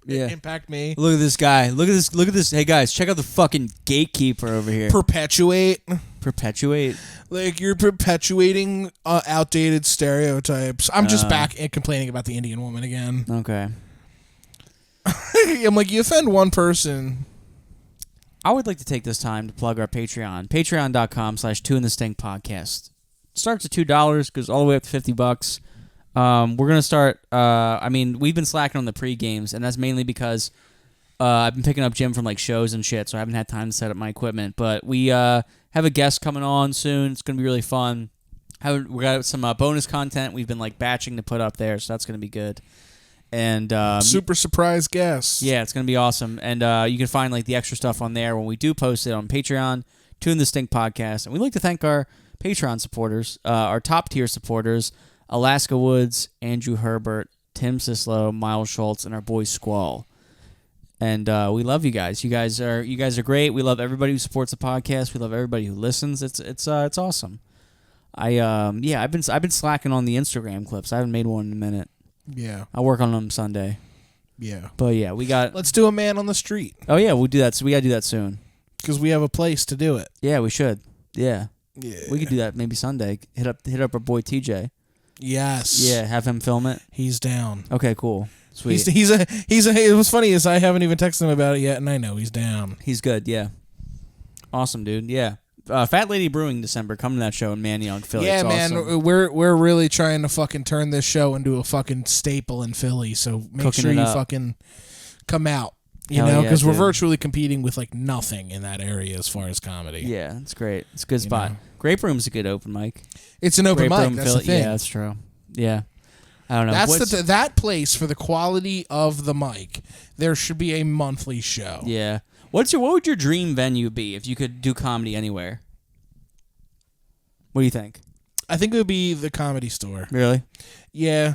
impact me. Look at this guy. Look at this. Hey guys, check out the fucking gatekeeper over here. Perpetuate. Like you're perpetuating outdated stereotypes. I'm just back and complaining about the Indian woman again. Okay. I'm like, you offend one person. I would like to take this time to plug our Patreon. Patreon.com/2inthestink podcast. It starts at $2, goes all the way up to $50. We're going to start, I mean, we've been slacking on the pre-games, and that's mainly because I've been picking up Jim from like shows and shit, so I haven't had time to set up my equipment. But we have a guest coming on soon. It's going to be really fun. We got some bonus content we've been like batching to put up there, so that's going to be good. And Super surprise guest. yeah, it's going to be awesome. And you can find like the extra stuff on there when we do post it on Patreon, Tune the Stink Podcast. And we'd like to thank our Patreon supporters, our top tier supporters, Alaska Woods, Andrew Herbert, Tim Sislow, Miles Schultz, and our boy Squall. And we love you guys. You guys are great. We love everybody who supports the podcast. We love everybody who listens. It's awesome. I've been slacking on the Instagram clips. I haven't made one in a minute. Yeah. I'll work on them Sunday. Yeah. But yeah, we got. Let's do a man on the street. Oh yeah, we'll do that. So we gotta do that soon. Because we have a place to do it. Yeah, we should. Yeah. Yeah. We could do that maybe Sunday. Hit up our boy TJ. Yes. Yeah, have him film it. He's down. Okay, cool. Sweet. He's a. What's funny is I haven't even texted him about it yet, and I know he's down. He's good. Yeah. Awesome, dude. Yeah. Fat Lady Brewing December. Come to that show in Manayunk, Philly. Yeah, it's man. Awesome. We're really trying to fucking turn this show into a fucking staple in Philly. So make Cooking sure it you up. fucking come out. You Hell know, yeah, because we're dude. virtually competing with like nothing in that area as far as comedy. Yeah, it's great. It's a good spot. know. Grape Room's a good open mic. It's an open Grape mic. Room, That's Philly. the thing. Yeah, that's true. Yeah. I don't know. That's that place for the quality of the mic. There should be a monthly show. Yeah. What would your dream venue be if you could do comedy anywhere? What do you think? I think it would be the Comedy Store. Really? Yeah.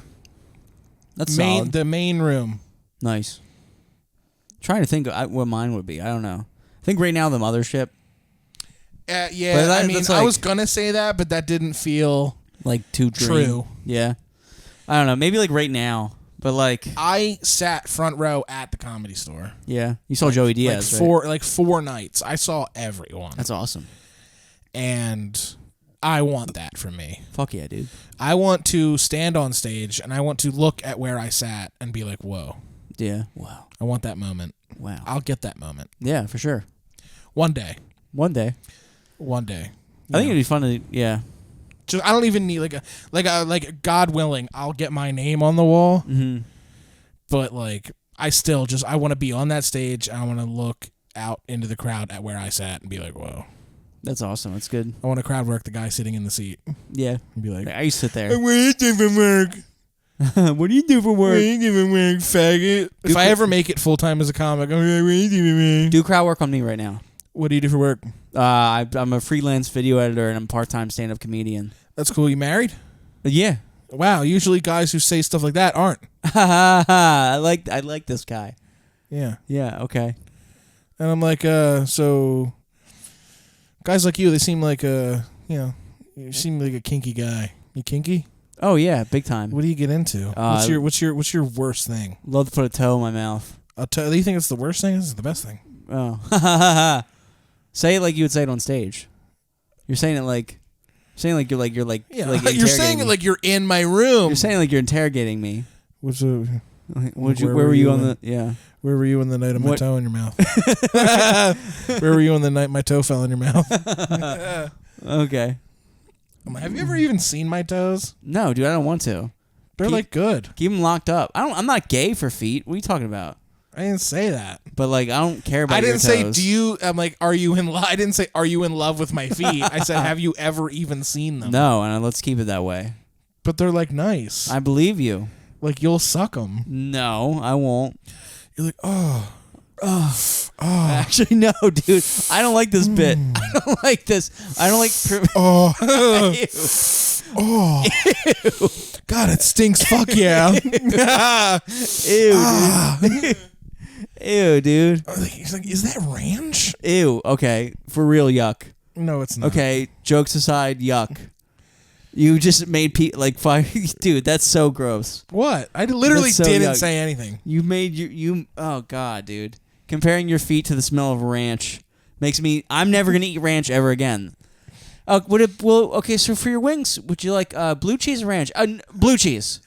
That's solid. The main room. Nice. Trying to think what mine would be. I don't know. I think right now the Mothership. Yeah. But I mean, that's I like- was gonna say that, but that didn't feel Like too dream. true. Yeah. I don't know. Maybe like right now. But like, I sat front row at the Comedy Store. yeah. You saw Joey Diaz, right? four nights. I saw everyone. That's awesome. And I want that for me. Fuck yeah, dude. I want to stand on stage and I want to look at where I sat and be like, whoa. Yeah. Wow. I want that moment. Wow. I'll get that moment. Yeah, for sure. One day. One day. One day. I think it'd be fun to, yeah. Just, I don't even need like God willing, I'll get my name on the wall. Mm-hmm. But like I want to be on that stage. I want to look out into the crowd at where I sat and be like, whoa. That's awesome. That's good. I want to crowd work the guy sitting in the seat Yeah. and be like, I used to sit there. what do you do for work? What do you do for What work? do you do for work, faggot? If I ever make it full time as a comic, I'm like, what do you do for work? Do crowd work on me right now. What do you do for work? I'm a freelance video editor and I'm a part-time stand-up comedian. That's cool. You married? Yeah. Wow. Usually guys who say stuff like that aren't. I like this guy. Yeah. Yeah. Okay. And I'm like, so guys like you, they seem like you seem like a kinky guy. You kinky? Oh yeah, big time. What do you get into? What's your worst thing? Love to put a toe in my mouth. Do you think it's the worst thing? This is the best thing. Oh. Say it like you would say it on stage. You're saying it like you're like Yeah, like you're interrogating saying it me. like you're in my room. You're saying it like you're interrogating me. What's a, Where Where were were you you on in- the yeah? Where were you on the night of my What- toe in your mouth? Where were you on the night my toe fell in your mouth? Okay. Have you ever even seen my toes? No, dude, I don't want to. They're Keep- like good. Keep them locked up. I'm not gay for feet. What are you talking about? I didn't say that. But like, I don't care about. I didn't say, toes. do you? I'm like, are you in love? I didn't say, are you in love with my feet? I said, have you ever even seen them? No, and let's keep it that way. But they're like nice. I believe you. Like you'll suck them. No, I won't. You're like, oh. Actually, no, dude. I don't like this bit. I don't like this. I don't like. Oh. Ew. Oh. Ew. God, it stinks. Fuck yeah. Ew, dude. Ew, dude. He's like, is that ranch? Ew. Okay, for real, yuck. No, it's not. Okay, jokes aside, yuck. You just made like fire, dude. That's so gross. What? I literally That's so didn't yuck. say anything. You made you. Oh god, dude. Comparing your feet to the smell of ranch makes me. I'm never gonna eat ranch ever again. Okay, so for your wings, would you like blue cheese or ranch? Blue cheese.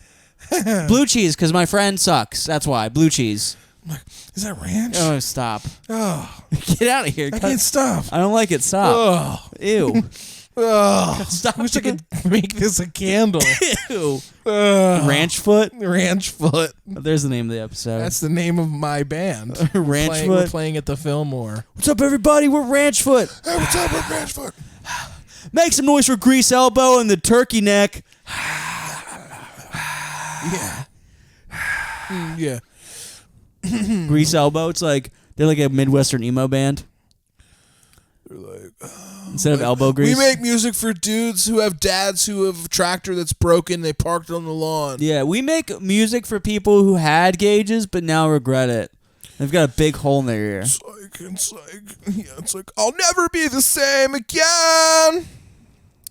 Blue cheese, because my friend sucks. That's why blue cheese. Is that ranch? Oh, stop! Oh, Get out of here! I can't stop. I don't like it. Stop! Oh, Ew! oh. Stop! I wish I could make this a candle. Ew! Ranch foot. Ranch foot. There's the name of the episode. That's the name of my band. Ranch We're foot. playing at the Fillmore. What's up, everybody? We're Ranch Foot. Hey, what's up with Ranch foot? Make some noise for Grease Elbow and the Turkey Neck. Yeah. Yeah. Grease Elbow. It's like they're like a Midwestern emo band. They're like, Instead of elbow grease. we make music for dudes who have dads who have a tractor that's broken. They parked it on the lawn. Yeah, we make music for people who had gauges but now regret it. They've got a big hole in their ear. It's like I'll never be the same again.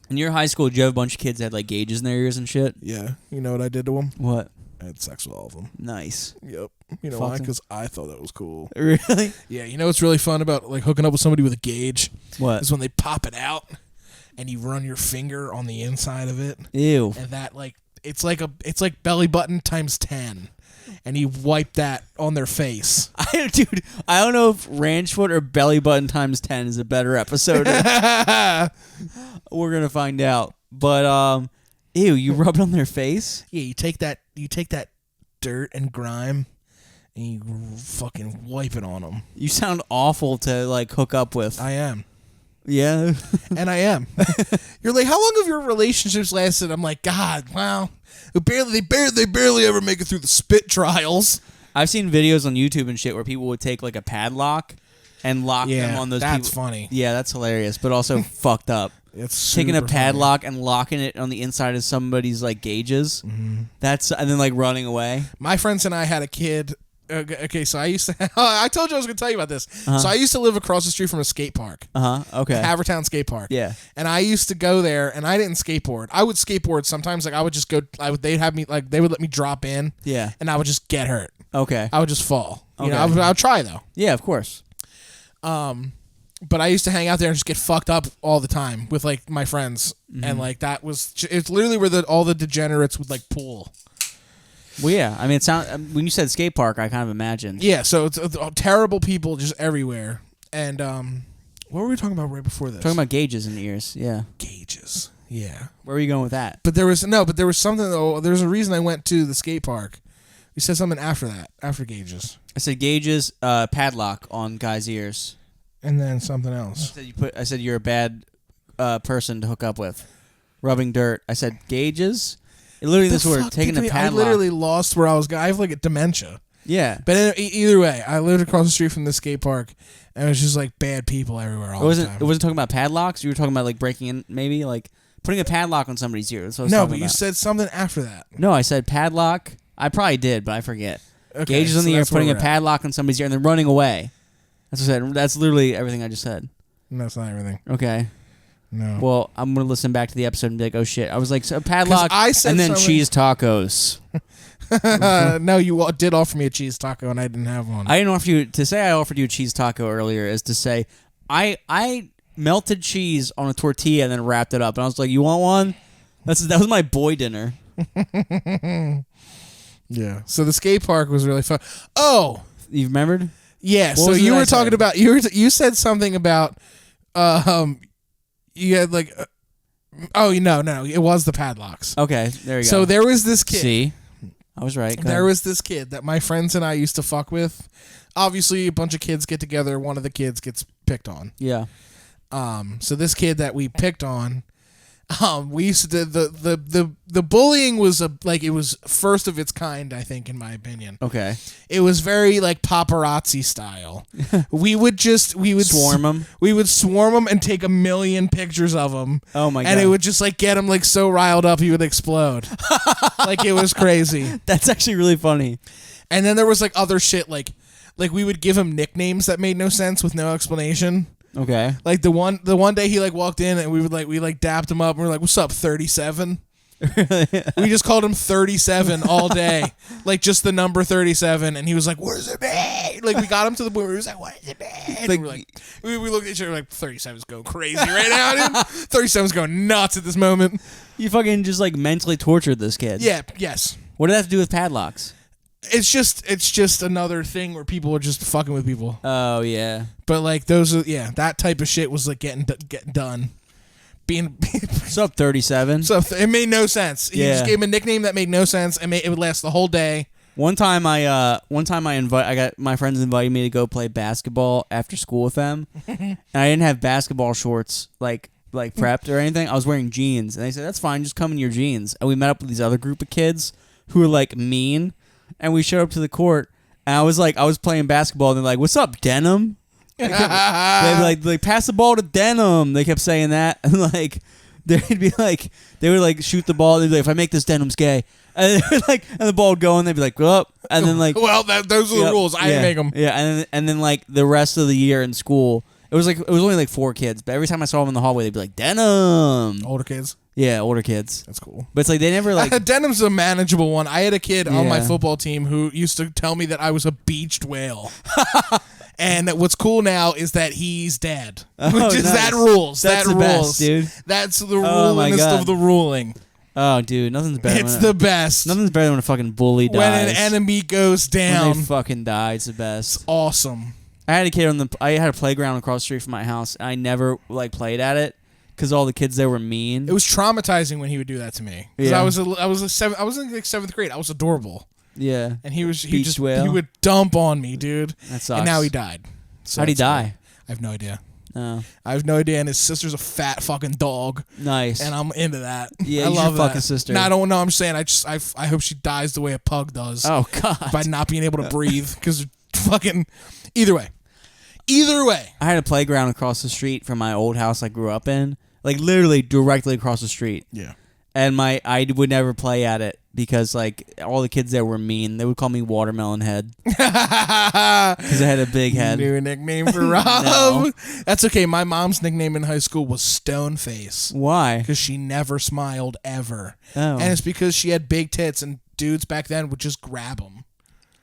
In your high school, did you have a bunch of kids that had like gauges in their ears and shit? Yeah, you know what I did to them? What? I had sex with all of them. Nice. Yep. You know Fuck why? 'em. Because I thought that was cool. Really? Yeah. You know what's really fun about like hooking up with somebody with a gauge? What? Is when they pop it out and you run your finger on the inside of it, Ew. and that like it's like belly button times 10, and you wipe that on their face. Dude, I don't know if Ranch Foot or Belly Button times 10 is a better episode. We're gonna find out. But ew, you rub it on their face? Yeah, you take that dirt and grime and you fucking wipe it on them. You sound awful to like hook up with. I am. Yeah. And I am. You're like, how long have your relationships lasted? I'm like, God, wow. They barely ever make it through the spit trials. I've seen videos on YouTube and shit where people would take like a padlock and lock them on those that's people. funny. Yeah, that's hilarious, but also fucked up. It's Taking a super padlock and locking it on the inside of somebody's like gauges. Mm-hmm. That's and then like running away. funny. My friends and I had a kid. Okay, so I used to. I told you I was going to tell you about this. Uh-huh. So I used to live across the street from a skate park. Okay. Havertown Skate Park. Yeah. And I used to go there, and I didn't skateboard. I would skateboard sometimes. Like I would just go. They'd have me like they would let me drop in. Yeah. And I would just get hurt. Okay. I would just fall. You know, Okay. I would try though. Yeah, of course. But I used to hang out there and just get fucked up all the time with like my friends, and like that was it's literally where all the degenerates would like pool. Well, yeah. I mean, when you said skate park, I kind of imagined. Yeah, so it's terrible people just everywhere. And what were we talking about right before this? Talking about gauges in the ears. Yeah. gauges. Yeah. Where were you going with that? But there was something though. There's a reason I went to the skate park. You said something after that, after gauges, I said gauges, padlock on guys' ears. and then something else. I said you're a bad person to hook up with. Rubbing dirt. I said gauges. Literally this word. Taking the padlock. I literally lost where I was going. I have like a dementia. Yeah. But either way, I lived across the street from the skate park, and it was just like bad people everywhere all the time. It wasn't talking about padlocks. You were talking about like breaking in, maybe like putting a padlock on somebody's ear. That's what I was No, talking but you about. said something after that. No, I said padlock. I probably did, but I forget. Okay, Gauges on so the ear, that's where putting a we're at. padlock on somebody's ear, and then running away. That's what I said. That's literally everything I just said. No, that's not everything. Okay. No. Well, I'm gonna listen back to the episode and be like, "Oh shit!" I was like, "So padlock," I said and then something- cheese tacos. No, you did offer me a cheese taco, and I didn't have one. I didn't offer you to say I offered you a cheese taco earlier. Is to say I melted cheese on a tortilla and then wrapped it up, and I was like, "You want one?" That was my boy dinner. Yeah. So the skate park was really fun. Oh, You remembered? yeah. What So was it you I were talking said? about you said something about you had like oh no it was the padlocks. Okay, there you go. So there was this kid. See, I was right. Go There ahead. was this kid that my friends and I used to fuck with. obviously a bunch of kids get together. One of the kids gets picked on. Yeah. So this kid that we picked on, we used to the bullying was it was first of its kind, I think, in my opinion. Okay. It was very like paparazzi style. we would Swarm them. We would swarm them and take a million pictures of them. Oh my god! And it would just like get him like so riled up he would explode. Like it was crazy. That's actually really funny. And then there was like other shit like we would give him nicknames that made no sense with no explanation. Okay. Like the one day he like walked in and we dapped him up and we were like, "What's up, 37?" We just called him 37 all day. Like just the number 37, and he was like, "What does it mean?" Like we got him to the point where he was like, "What does it mean?" Like, we were like we looked at each other like 37's going crazy right now, dude. 37's going nuts at this moment. You fucking just like mentally tortured this kid. Yeah, yes. What did that have to do with padlocks? It's just another thing where people are just fucking with people. Oh yeah. But like that type of shit was like getting done. What's up, 37? So it made no sense. He Yeah. just gave him a nickname that made no sense, and it would last the whole day. One time I got my friends invited me to go play basketball after school with them, and I didn't have basketball shorts like prepped or anything. I was wearing jeans, and they said that's fine, just come in your jeans. And we met up with these other group of kids who were like mean, and we showed up to the court, and I was playing basketball, and they're like, "What's up, Denim?" They'd be like, pass the ball to Denim. They kept saying that, and like they'd be like, they would like shoot the ball. They'd be like, if I make this, Denim's gay. And and the ball would go, and they'd be like, up, and then like, well, those are the rules. I didn't make them. Yeah, and then like the rest of the year in school, it was only like 4 kids, but every time I saw them in the hallway, they'd be like, Denim. Older kids. Yeah, older kids. That's cool. But it's like they never like. Denim's a manageable one. I had a kid on my Yeah. football team who used to tell me that I was a beached whale. And what's cool now is that he's dead. Oh, Which is nice. that rules. That's that the rules. best, dude. That's the Oh, my rulingest God. of the ruling. Oh, dude, nothing's better. It's the best. Nothing's better than when a fucking bully dies. When an enemy goes When down. they fucking die, it's the best. Awesome. I had a kid I had a playground across the street from my house, and I never like played at it because all the kids there were mean. It was traumatizing when he would do that to me. Because Yeah. I was in like 7th grade. I was adorable. Yeah. And he Beached whale. he would dump on me, dude. That sucks. And now he died. So How'd he it's like- die? I have no idea. Oh, I have no idea. And his sister's a fat fucking dog. nice. And I'm into that. Yeah, I you should love fuck that. his sister. No, I don't know. I'm saying I hope she dies the way a pug does. Oh God. By not being able to breathe. Because fucking either way. I had a playground across the street from my old house I grew up in, like literally directly across the street. Yeah. And I would never play at it because like all the kids there were mean. They would call me Watermelon Head because I had a big head. New nickname for Rob. No. That's okay. My mom's nickname in high school was Stone Face. Why? Because she never smiled ever. Oh. And it's because she had big tits and dudes back then would just grab them.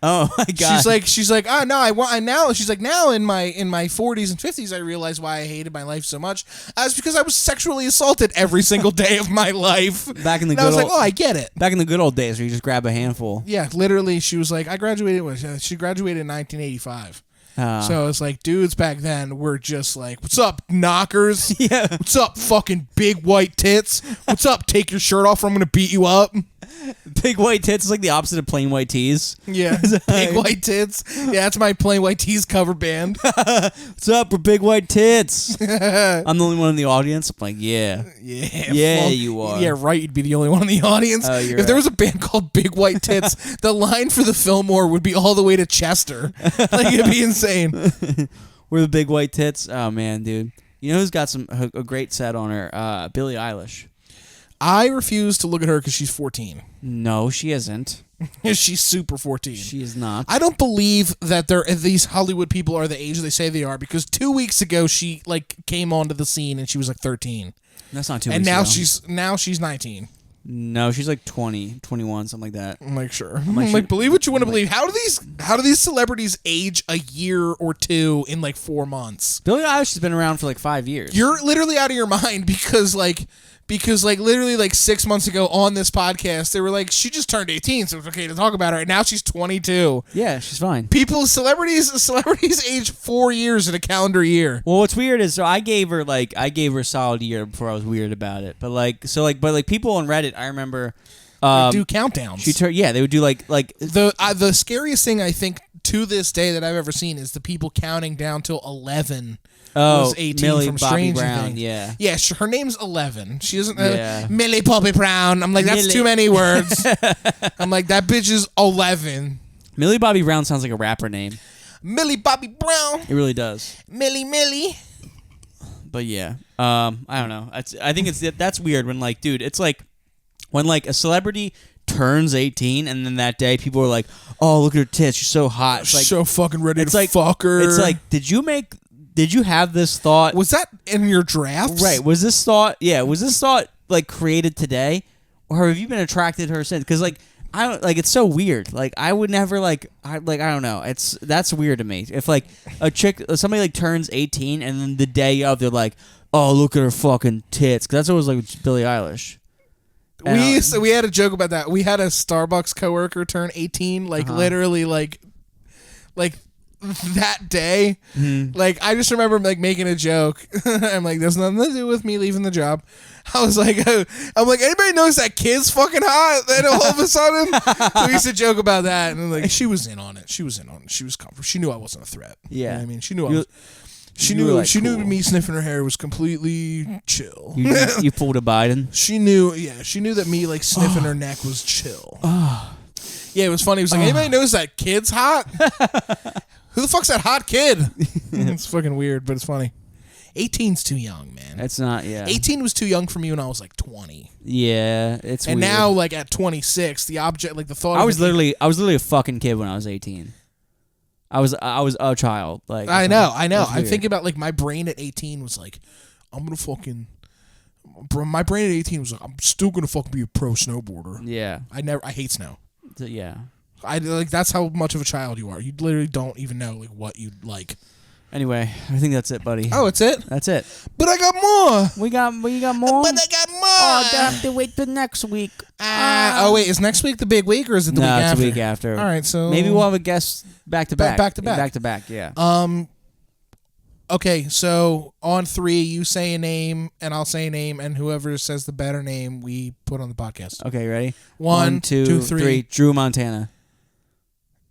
Oh my God. She's like, oh no, she's like, now in my 40s and 50s, I realize why I hated my life so much. It's because I was sexually assaulted every single day of my life. Back in the and good I was old, like, oh, I get it. back in the good old days where you just grab a handful. Yeah, literally, she was like, she graduated in 1985. So it's like dudes back then were just like, what's up, knockers? Yeah. What's up, fucking big white tits? What's up, take your shirt off or I'm going to beat you up? Big white tits is like the opposite of plain white tees. Yeah, big white tits. Yeah, that's my plain white tees cover band. What's up, we're big white tits? I'm the only one in the audience. I'm like, yeah. Yeah, You are. Yeah, right. You'd be the only one in the audience. Oh, if you're there right. was a band called Big White Tits, the line for the Fillmore would be all the way to Chester. Like it'd be insane. We're the big white tits. Oh man, dude. You know who's got a great set on her? Billie Eilish. I refuse to look at her because she's 14. No, she isn't. She's super 14. She is not. I don't believe that these Hollywood people are the age they say they are because 2 weeks ago she like came onto the scene and she was like 13. That's not 2 And weeks ago. now she's 19. No, she's like 20, 21, something like that. I'm like, sure. like, I'm like, believe what you want to believe. How do these celebrities age a year or two in like 4 months? Billie Eilish has been around for like 5 years. You're literally out of your mind because literally like 6 months ago on this podcast they were like she just turned 18 so it's okay to talk about her and now she's 22. Yeah, she's fine. Celebrities age 4 years in a calendar year. Well, what's weird is I gave her a solid year before I was weird about it. But people on Reddit, I remember Do countdowns. they would do like the scariest thing I think to this day that I've ever seen is the people counting down till 11. Oh, Was 18 Millie from Bobby Stranger Brown. Things. Yeah. Yeah, her name's 11. She isn't Yeah. Millie Bobby Brown. I'm like, that's Millie. too many words. I'm like, that bitch is 11. Millie Bobby Brown sounds like a rapper name. Millie Bobby Brown. It really does. Millie. But yeah, I don't know. I think that's weird when like, dude, it's like when like a celebrity turns 18 and then that day people are like, oh, look at her tits, she's so hot. It's like, So fucking ready it's to like, fuck her. It's like, did you have this thought? Was that in your drafts? Right. Was this thought like created today, or have you been attracted to her since? Because like I don't like, it's so weird. Like I would never I don't know. That's weird to me. If like somebody like turns 18 and then the day of they're like, oh, look at her fucking tits. Because that's always like with Billie Eilish. We had a joke about that. We had a Starbucks coworker turn 18, like literally like that day. Like I just remember like making a joke. I'm like, there's nothing to do with me leaving the job. I was like, anybody knows that kid's fucking hot? Then all of a sudden, we used to joke about that, and like she was in on it. She was comfortable. She knew I wasn't a threat. Yeah, you know what I mean, she knew You knew me sniffing her hair was completely chill. You pulled a Biden. She knew that me like sniffing her neck was chill. Yeah, it was funny. It was like, anybody knows that kid's hot? Who the fuck's that hot kid? It's fucking weird, but it's funny. 18's too young, man. It's not, yeah. 18 was too young for me when I was like 20. Yeah, it's and weird. now like at 26, the object, like the thought. I was literally a fucking kid when I was 18. I was a child. Like I know. I'm thinking about like my brain at 18 was like, I'm gonna fucking. My brain at 18 was like, I'm still gonna fucking be a pro snowboarder. Yeah. I hate snow. Yeah. I like that's how much of a child you are. You literally don't even know like what you like. Anyway, I think that's it, buddy. Oh, it's it. That's it. But I got more. We got more. But I got more. Oh, I have to wait till next week. Oh wait, is next week the big week or is it the week No, after? it's a week after. All right, so maybe we'll have a guest back to back. Back to back. Back to back. Yeah. Okay, so on 3, you say a name and I'll say a name, and whoever says the better name we put on the podcast. Okay, ready? 1, 2, 3. Drew Montana.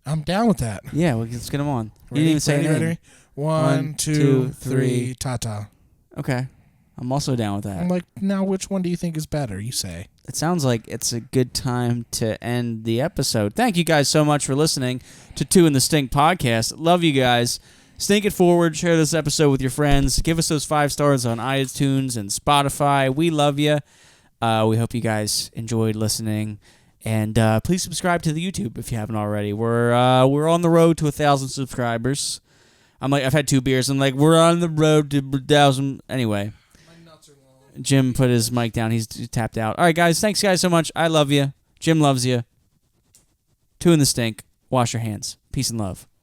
I'm down with that. Yeah, let's get him on. Ready? You didn't even say a name. Ready? 1, 2, 3. Tata. Okay. I'm also down with that. I'm like, now which one do you think is better? You say. It sounds like it's a good time to end the episode. Thank you guys so much for listening to Two in the Stink podcast. Love you guys. Stink it forward. Share this episode with your friends. Give us those 5 stars on iTunes and Spotify. We love you. We hope you guys enjoyed listening. And please subscribe to the YouTube if you haven't already. We're on the road to 1,000 subscribers. I've had 2 beers. I'm like, we're on the road to 1,000. Anyway. Jim put his mic down. He's tapped out. All right, guys. Thanks, guys, so much. I love you. Jim loves you. Two in the Stink. Wash your hands. Peace and love.